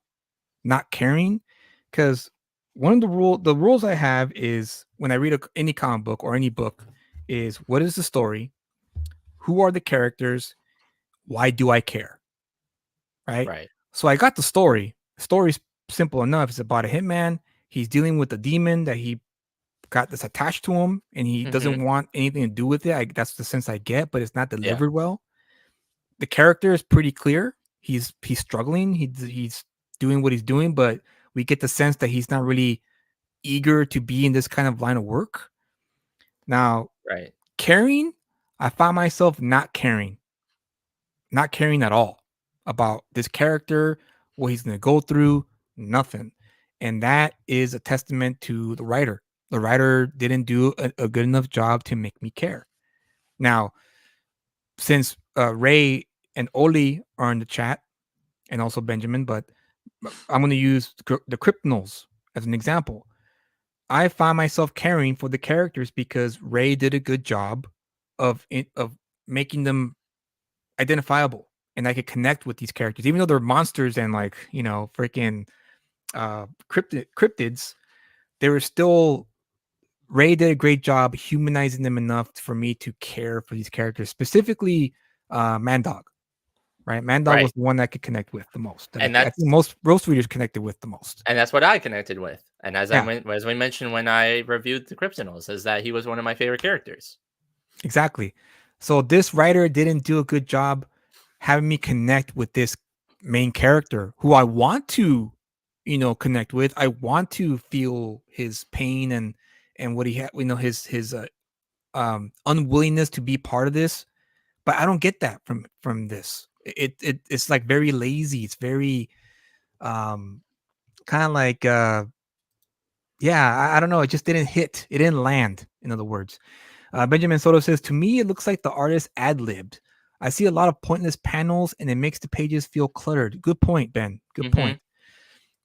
not caring because one of the rules I have is when I read any comic book or any book is what is the story, who are the characters, why do I care, right? Right. So I got the story. The story's simple enough. It's about a hitman. He's dealing with a demon that he got that's attached to him, and he Mm-hmm. doesn't want anything to do with it. That's the sense I get, but it's not Yeah. delivered well. The character is pretty clear. He's struggling. He's doing what he's doing, but we get the sense that he's not really eager to be in this kind of line of work. Now, Right. caring, I find myself not caring at all about this character, what he's going to go through, nothing. And that is a testament to the writer. The writer didn't do a good enough job to make me care. Now, since Ray and Oli are in the chat, and also Benjamin, but I'm going to use the Cryptonals as an example. I find myself caring for the characters because Ray did a good job of making them identifiable, and I could connect with these characters, even though they're monsters and like freaking cryptids. They were still Ray did a great job humanizing them enough for me to care for these characters, specifically Mandog. Right, Mandog Right. was the one that I could connect with the most. That And I think that's most roast readers connected with the most. and that's what I connected with. And Yeah, as we mentioned when I reviewed the Cryptonals, is that he was one of my favorite characters. exactly. So this writer didn't do a good job having me connect with this main character who I want to, connect with. I want to feel his pain and what he had, his unwillingness to be part of this. But I don't get that from this. It's like very lazy. It's very um kind of like yeah, I don't know. It just didn't hit. It didn't land. In other words, Benjamin Soto says, to me, it looks like the artist ad libbed. I see a lot of pointless panels and it makes the pages feel cluttered. Good point, Ben. Good Mm-hmm. point.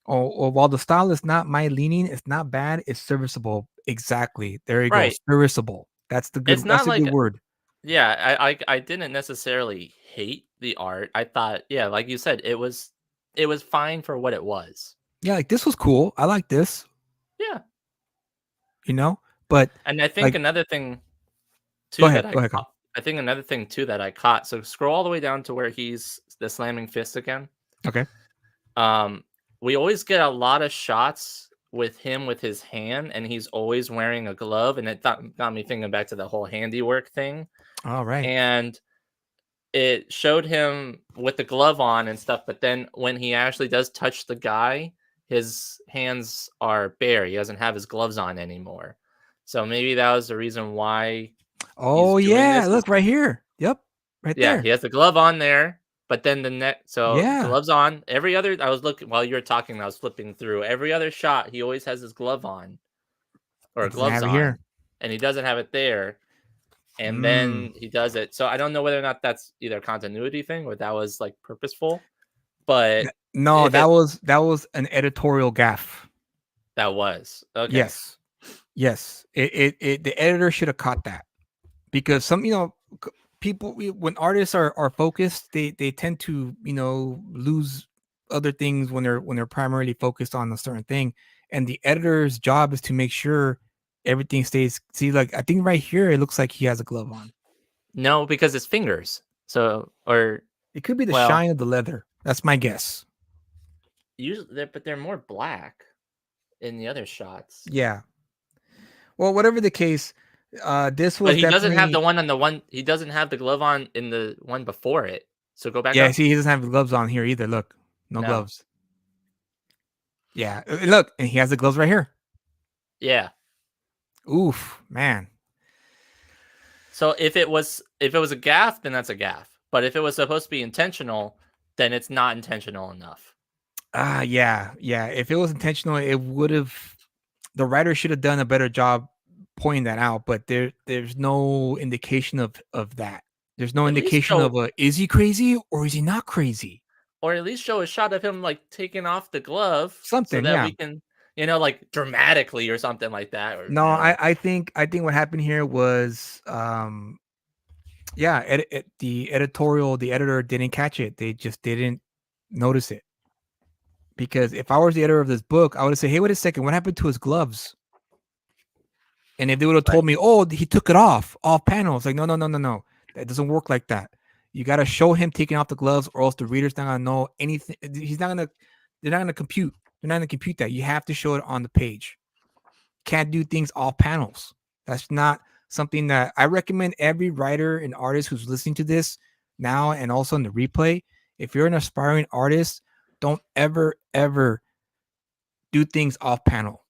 Or while the style is not my leaning, it's not bad. It's serviceable. Exactly. There you go. Right. Serviceable. It's That's not a good like word. yeah, I didn't necessarily hate the art. I thought, yeah, like you said, it was fine for what it was. Yeah, like this was cool. I like this, Yeah. you know, but And I think like, another thing go too ahead. that I Go ahead, Kyle. caught I think another thing too that I caught. So scroll all the way down to where he's the slamming fist again. Okay. Um, we always get a lot of shots with him with his hand, and he's always wearing a glove, and got me thinking back to the whole handiwork thing. All right. And it showed him with the glove on and stuff, but then when he actually does touch the guy, his hands are bare. He doesn't have his gloves on anymore. So maybe that was the reason why he's Oh doing yeah. this. Is Look right here. Yep. Right yeah, there. he has the glove on there, but then the neck. So Yeah. gloves on. Every other, I was looking while you were talking. I was flipping through every other shot. He always has his glove on He or doesn't gloves have it on, here. and he doesn't have it there. And Mm. then he does it. So I don't know whether or not that's either a continuity thing or that was like purposeful. But No, if it that was an editorial gaffe. that was okay, Yes. Yes. The editor should have caught that because some, people when artists are focused, they tend to, lose other things when they're primarily focused on a certain thing. And the editor's job is to make sure everything stays. See, like I think right here it looks like he has a glove on. no, because it's fingers. So or It could be the well, shine of the leather. That's my guess. usually, but they're more black in the other shots. Yeah. Well, whatever the case, this But was he doesn't have definitely. the one on the one. He doesn't have the glove on in the one before it. So go back Yeah, up. see, he doesn't have gloves on here either. Look, no No. gloves. Yeah, look, and he has the gloves right here. Yeah. Oof, man. So if it was a gaff, then that's a gaff. But if it was supposed to be intentional, then it's not intentional enough. Yeah, yeah. If it was intentional, it would have. The writer should have done a better job pointing that out. But there's no indication of that. There's no At least indication show of is he crazy or is he not crazy? or at least show a shot of him like taking off the glove so Something, that yeah. we can, like dramatically or something like that. Or No, I think what happened here was yeah, the editor didn't catch it. They just didn't notice it. Because if I was the editor of this book, I would have said, "Hey, wait a second, what happened to his gloves?" And if they would have Right. told me, "Oh, he took it off panels," like, no, no, no, no, no, that doesn't work like that. You got to show him taking off the gloves, or else the reader's not gonna know anything. He's not gonna. They're not gonna compute. They're not gonna compute that. You have to show it on the page. Can't do things off panels. That's not something that I recommend every writer and artist who's listening to this now and also in the replay. If you're an aspiring artist, don't ever do things off panel.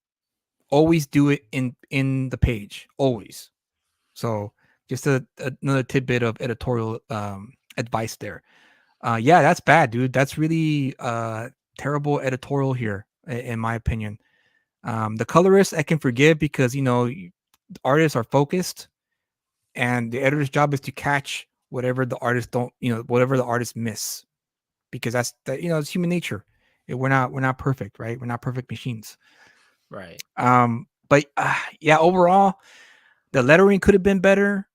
Always do it in the page. Always. So just another tidbit of editorial advice there. Yeah, that's bad, dude. That's really terrible editorial here, in my opinion. The colorist I can forgive because artists are focused, and the editor's job is to catch whatever the artists don't, whatever the artists miss, because that's that. It's human nature. We're not perfect, right? We're not perfect machines. Right. But yeah, overall, the lettering could have been better.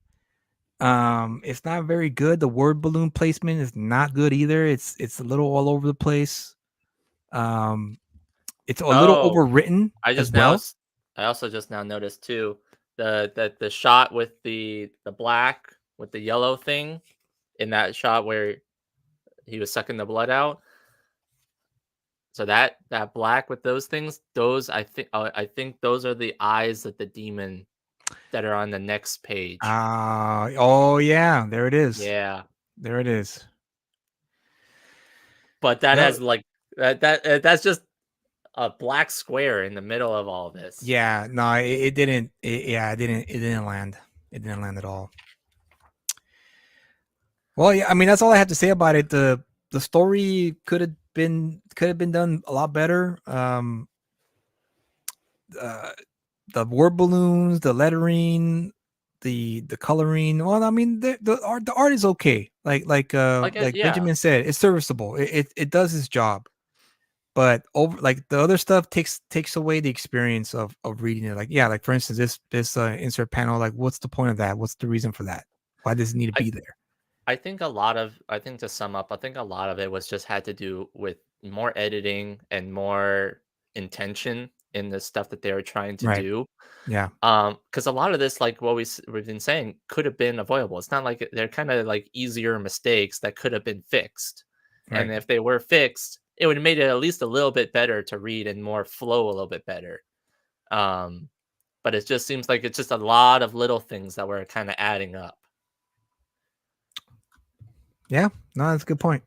It's not very good. The word balloon placement is not good either. It's a little all over the place. Um, it's a little Oh, overwritten I as just now well. s- I also just now noticed too the shot with the black with the yellow thing in that shot where he was sucking the blood out. So that black with those things, those I think those are the eyes of the demon that are on the next page. Oh yeah, there it is. Yeah, There it is. but that No, has like that's just a black square in the middle of all this. yeah, no, it didn't. It didn't land. It didn't land at all. Well, yeah, I mean that's all I have to say about it. The story could have been done a lot better. Uh, the word balloons, the lettering, the coloring. Well, I mean the art is okay. Like Yeah, Benjamin said, it's serviceable. It does its job. But over like the other stuff takes away the experience of reading it. Like yeah, like for instance, this insert panel. Like, what's the point of that? What's the reason for that? Why does it need to I be there? I think to sum up, I think a lot of it was just had to do with more editing and more intention in the stuff that they were trying to Right. do. Yeah. Because a lot of this, like what we've been saying, could have been avoidable. It's not like they're kind of like easier mistakes that could have been fixed. And Right. if they were fixed, it would have made it at least a little bit better to read and more flow a little bit better. Um, but it just seems like it's just a lot of little things that were kind of adding up. Yeah. No, that's a good point.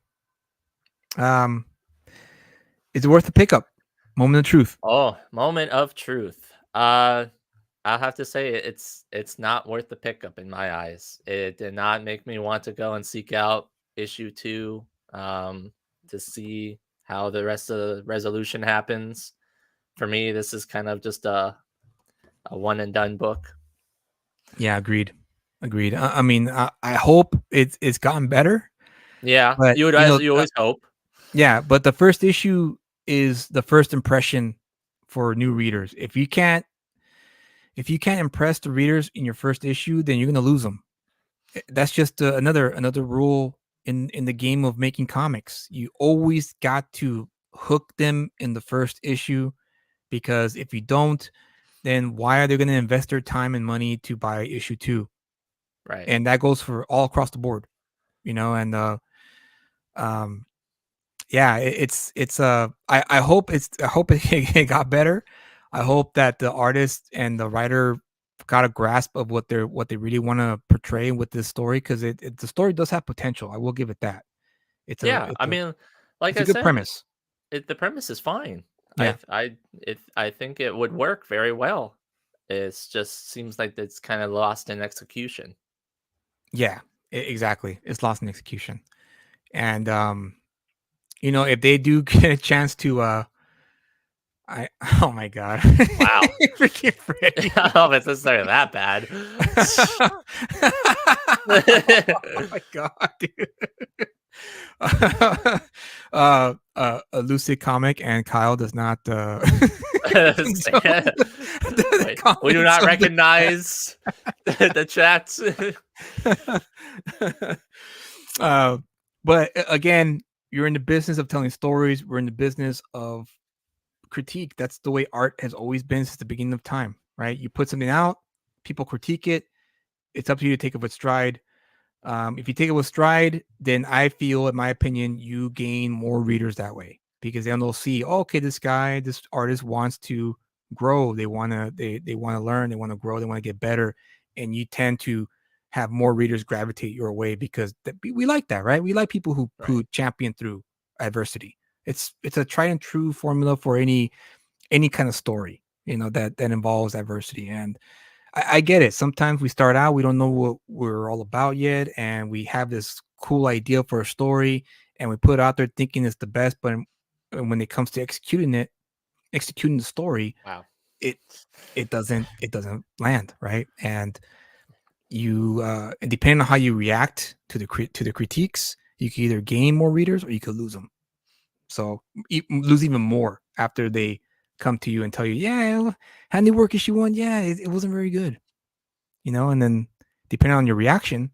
Um, it's worth the pickup. Moment of truth. Oh, moment of truth. I'll have to say it's not worth the pickup in my eyes. It did not make me want to go and seek out issue 2 to see how the rest of the resolution happens. For me, this is kind of just a one and done book. Yeah. Agreed. Agreed. I mean, I hope it's gotten better, Yeah, but you would as you always hope. yeah. But the first issue is the first impression for new readers. If you can't impress the readers in your first issue, then you're gonna lose them. That's just another rule in the game of making comics. You always got to hook them in the first issue, because if you don't, then why are they going to invest their time and money to buy issue 2? Right. And that goes for all across the board, and um yeah, it's I hope it got better. I hope that the artist and the writer got a grasp of what they really want to portray with this story, because the story does have potential. I will give it that. Yeah, I mean, like It's a I good said, premise. the premise is fine. Yeah. I think it would work very well. It's just seems like it's kind of lost in execution. Yeah, exactly. It's lost in execution. And if they do get a chance to I oh my god. Wow. Freaking I Freddy. don't know if it's necessarily that bad. Oh my god, dude. A lucid comic, and Kyle does not condone the Wait, we do comments not of the recognize the chats. uh, but again, you're in the business of telling stories. We're in the business of critique. That's the way art has always been since the beginning of time, right? You put something out, people critique it. It's up to you to take it with stride. If you take it with stride, then I feel, in my opinion, you gain more readers that way, because then they'll see, oh, okay, this artist wants to grow. They want to learn. They want to grow. They want to get better, and you tend to have more readers gravitate your way, because we like that, right? We like people who Right. champion through adversity. It's a tried and true formula for any kind of story, that involves adversity. And I get it. Sometimes we start out, we don't know what we're all about yet, and we have this cool idea for a story, and we put it out there thinking it's the best. But when it comes to executing the story, Wow. it it doesn't land right. And you and depending on how you react to the critiques, you can either gain more readers or you could lose them. So lose even more after they come to you and tell you, yeah, Handi Work issue 1, yeah, it wasn't very good. And then depending on your reaction,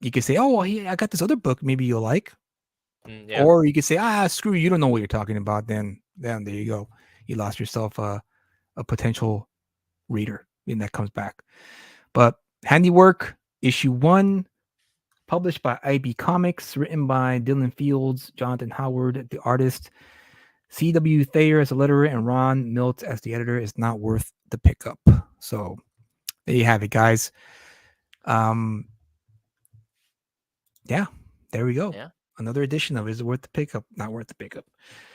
you could say, oh, well, I got this other book maybe you'll like. Yeah. Or you could say, screw you don't know what you're talking about. Then there you go. You lost yourself a potential reader, and that comes back. But Handi Work issue 1, published by IB Comics, written by Dylan Fields, Jonathan Howard, the artist, C.W. Thayer as a letterer, and Ron Miltz as the editor, is not worth the pickup. So there you have it, guys. Yeah, there we go. Yeah. Another edition of Is It Worth the Pickup? Not worth the pickup.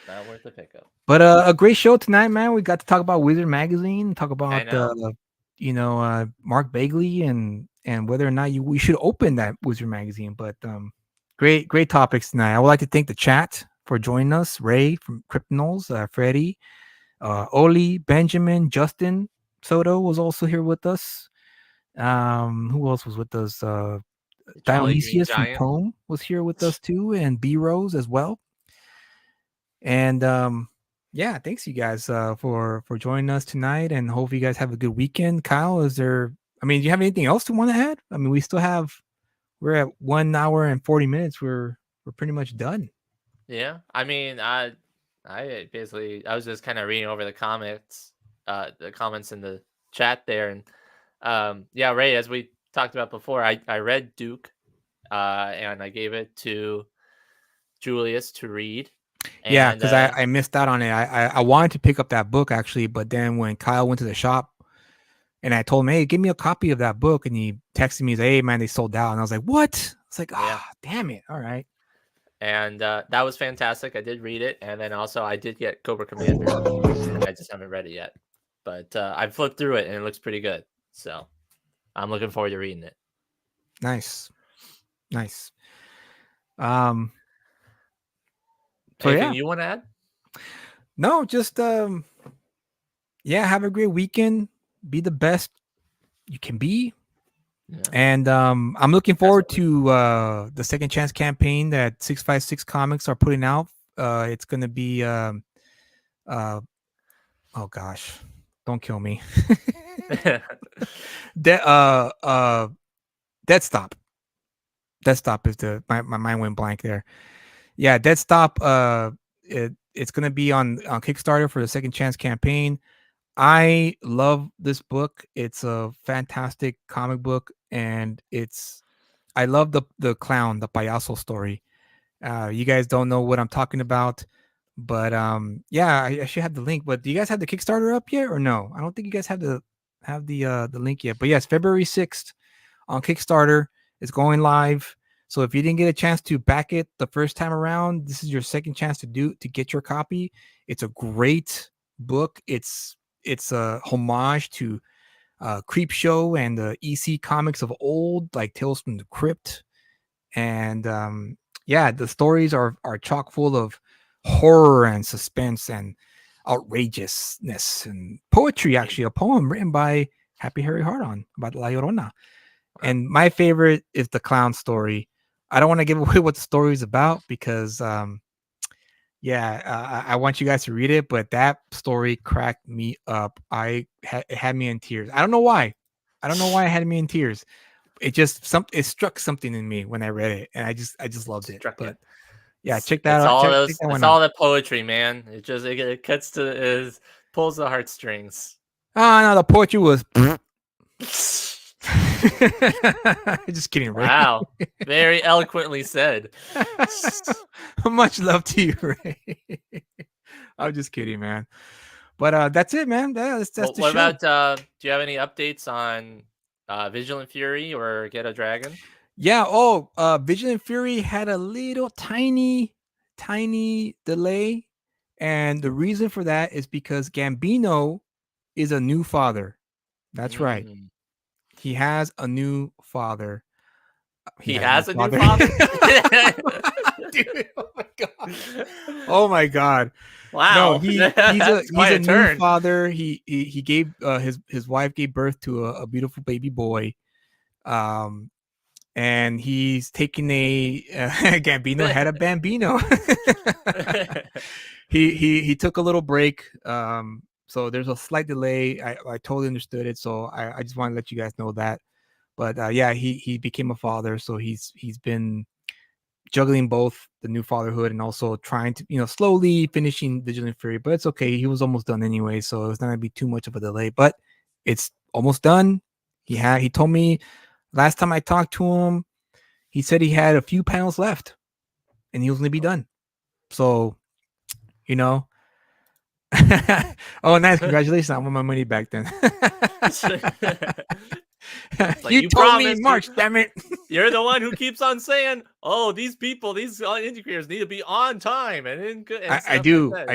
Not worth the pickup. But a great show tonight, man. We got to talk about Wizard Magazine, talk I about know. Mark Bagley, and whether or not we should open that Wizard Magazine. But great topics tonight. I would like to thank the chat for joining us. Ray from Kryptonals, Freddie, Oli, Benjamin, Justin Soto was also here with us. Who else was with us? Jolly Green Dionysius from Giant. Tome was here with us too, and B Rose as well. And yeah, thanks you guys for joining us tonight, and hope you guys have a good weekend. Kyle, do you have anything else to want to add? I mean, we're at 1 hour and 40 minutes. We're pretty much done. Yeah. I mean, I basically I was just kind of reading over the comments in the chat there, and yeah, Ray, as we talked about before, I read Duke, and I gave it to Julius to read, Yeah, and because I missed out on it. I wanted to pick up that book actually, but then when Kyle went to the shop and I told him, hey, give me a copy of that book, and he texted me, he's like, hey man, they sold out. And I was like, what? It's like, yeah, damn it. All right. and that was fantastic. I did read it, and then also I did get Cobra Commander. I just haven't read it yet, but I flipped through it and it looks pretty good. So I'm looking forward to reading it. Nice. So Anything yeah. you want to add? No, just yeah, have a great weekend. Be the best you can be. Yeah. And I'm looking forward to the Second Chance campaign that 656 Comics are putting out. It's gonna be oh gosh, don't kill me. Dead Stop. Dead Stop is my mind went blank there. Yeah, Dead Stop. It's gonna be on Kickstarter for the Second Chance campaign. I love this book. It's a fantastic comic book, and I love the clown, the payaso story. You guys don't know what I'm talking about, but yeah, I should have the link. But do you guys have the Kickstarter up yet or no? I don't think you guys have the the link yet. But yes, February 6th on Kickstarter. It's going live. So if you didn't get a chance to back it the first time around, this is your second chance to get your copy. It's a great book. It's a homage to Creep Show and the EC comics of old, like Tales from the Crypt. And yeah, the stories are chock full of horror and suspense and outrageousness and poetry. Actually, a poem written by Happy Harry Hardon about La Llorona. And my favorite is the clown story. I don't want to give away what the story is about because I want you guys to read it, but that story cracked me up. It had me in tears. I don't know why. I don't know why it had me in tears. It just it struck something in me when I read it, and I just loved it. Struck you. But yeah, check that It's out. all Check those. that It's one out. all the poetry, man. It cuts to is pulls the heartstrings. Oh no, the poetry was. Just kidding, Ray. Wow, very eloquently said. Much love to you, Ray. I'm just kidding, man. But that's it, man. That's Well, the what show. about? Do you have any updates on Vigilant Fury or Get a Dragon? Yeah. Oh, Vigilant Fury had a little tiny delay, and the reason for that is because Gambino is a new father. That's right. Mm. He has a new father. He has a new father. Dude, oh my god. Oh my god. No, Wow, he's that's quite a a new turn. father. He gave his wife gave birth to a beautiful baby boy. And he's taking a Gambino had a bambino. He took a little break. So there's a slight delay. I totally understood it. So I just want to let you guys know that. But yeah, he became a father. So he's been juggling both the new fatherhood and also trying to, slowly finishing Vigilant Fury. But it's okay. He was almost done anyway, so it's not gonna be too much of a delay. But it's almost done. He told me last time I talked to him, he said he had a few panels left and he was gonna be done. So, you know. Oh, nice! Congratulations! I want my money back then. You told me in March, damn it! You're the one who keeps on saying, "Oh, these people, these indie creators need to be on time," and I do. But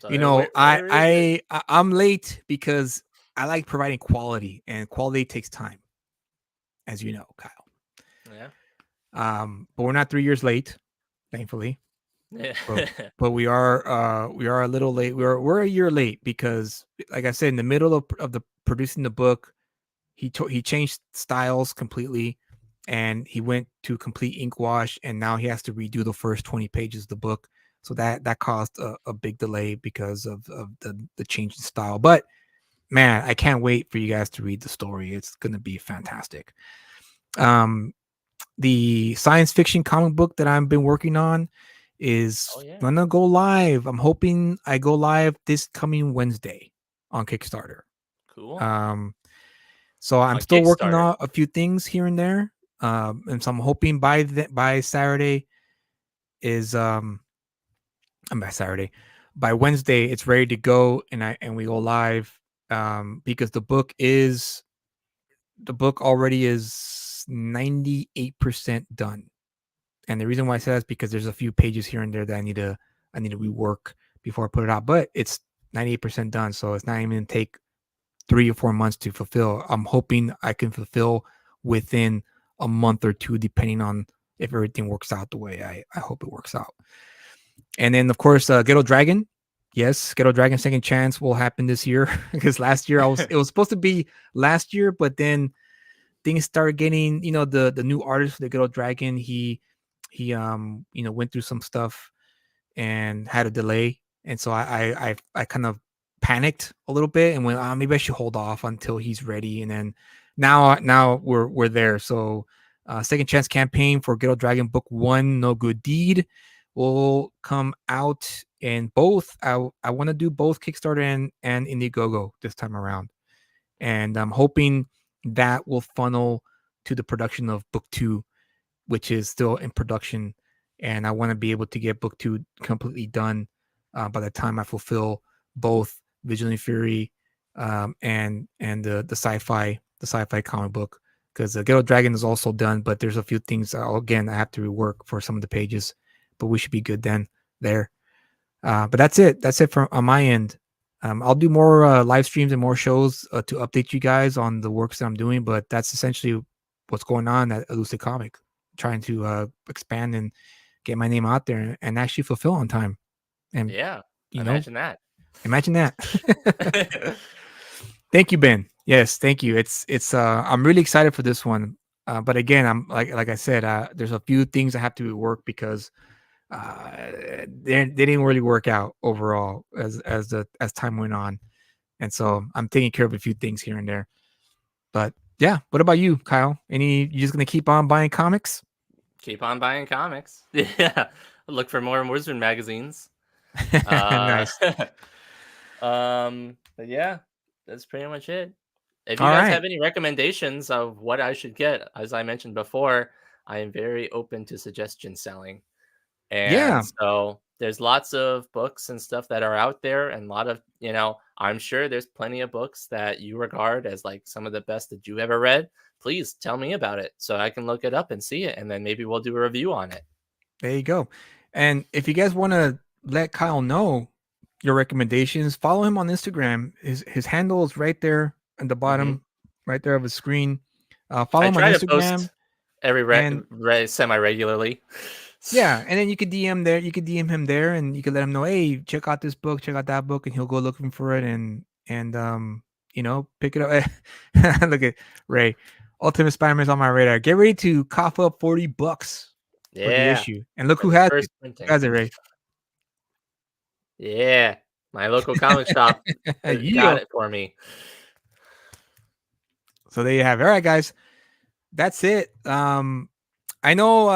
so where is it? I'm late because I like providing quality, and quality takes time, as you know, Kyle. Yeah. But we're not 3 years late, thankfully. Yeah. But we are a little late. We're a year late because, like I said, in the middle of the producing the book, he changed styles completely, and he went to complete ink wash, and now he has to redo the first 20 pages of the book. So that caused a big delay because of the change in style. But man, I can't wait for you guys to read the story. It's gonna be fantastic. The science fiction comic book that I've been working on is gonna go live. I'm hoping I go live this coming Wednesday on Kickstarter. Cool. So I'm still working on a few things here and there. And so I'm hoping by Saturday is by Wednesday it's ready to go and we go live. Because the book already is 98% done. And the reason why I say that is because there's a few pages here and there that I need to rework before I put it out. But it's 98% done, so it's not even gonna take 3 or 4 months to fulfill. I'm hoping I can fulfill within a month or two, depending on if everything works out the way I hope it works out. And then, of course, Ghetto Dragon. Yes, Ghetto Dragon Second Chance will happen this year because last year it was supposed to be last year, but then things started getting, the new artist for the Ghetto Dragon. He went through some stuff and had a delay, and so I kind of panicked a little bit and went, maybe I should hold off until he's ready. And then now we're there. So Second Chance campaign for Ghetto Dragon Book 1, No Good Deed, will come out in both. I want to do both Kickstarter and Indiegogo this time around, and I'm hoping that will funnel to the production of Book 2, which is still in production. And I want to be able to get Book 2 completely done by the time I fulfill both Vigilant Fury and the sci-fi comic book, because Ghetto Dragon is also done, but there's a few things again I have to rework for some of the pages, but we should be good then there. But that's it. That's it from on my end. I'll do more live streams and more shows to update you guys on the works that I'm doing. But that's essentially what's going on at Elusive Comic, trying to expand and get my name out there and actually fulfill on time. And Yeah, you know, imagine that. imagine that. Thank you, Ben. Yes, thank you. It's I'm really excited for this one. But again, I'm like I said, there's a few things I have to work because they didn't really work out overall as time went on, and so I'm taking care of a few things here and there. But yeah, what about you, Kyle? You just gonna keep on buying comics? Keep on buying comics. Yeah, look for more Wizard magazines. Nice. But yeah, that's pretty much it. If you All guys right. have any recommendations of what I should get, as I mentioned before, I am very open to suggestion selling. And Yeah, so there's lots of books and stuff that are out there, and a lot of, I'm sure there's plenty of books that you regard as like some of the best that you ever read. Please tell me about it so I can look it up and see it, and then maybe we'll do a review on it. there you go. And if you guys want to let Kyle know your recommendations, follow him on Instagram. His handle is right there at the Hmm. bottom, right there of his screen. Follow I him on try to Instagram, post every and semi regularly. yeah, and then you could DM there. You could DM him there, and you could let him know, hey, check out this book, check out that book, and he'll go looking for it and pick it up. Look at Ray. Ultimate Spider-Man's on my radar. Get ready to cough up $40 for the Yeah, issue, and look for who the has it. first Who printing. has it, Ray? Yeah, my local comic shop got Yeah. it for me. So there you have it. All right, guys, that's it. I know.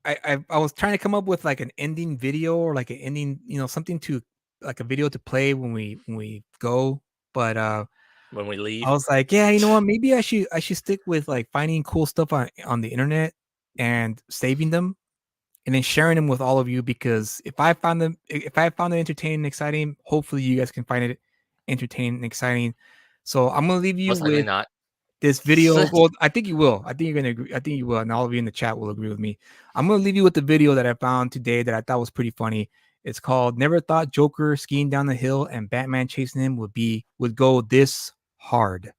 I was trying to come up with like an ending video or like an ending, something to like a video to play when we go. But When we I leave. was like, yeah, you know what? Maybe I should stick with like finding cool stuff on the internet and saving them and then sharing them with all of you, because if I found it entertaining and exciting, hopefully you guys can find it entertaining and exciting. So I'm gonna leave you Most likely with not. this video. Well, I think you will. I think you're gonna agree. I think you will, and all of you in the chat will agree with me. I'm gonna leave you with the video that I found today that I thought was pretty funny. It's called "Never Thought Joker Skiing Down the Hill and Batman Chasing Him would go this hard."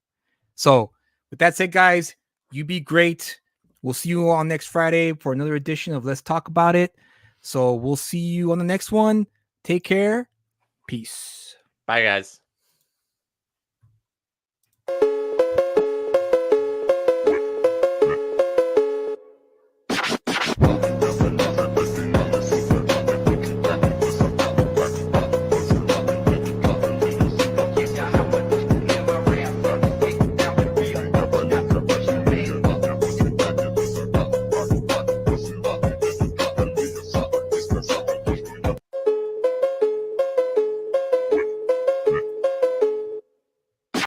So, with that said, guys, you be great. We'll see you on next Friday for another edition of Let's Talk About It. So, we'll see you on the next one. Take care. Peace. Bye, guys.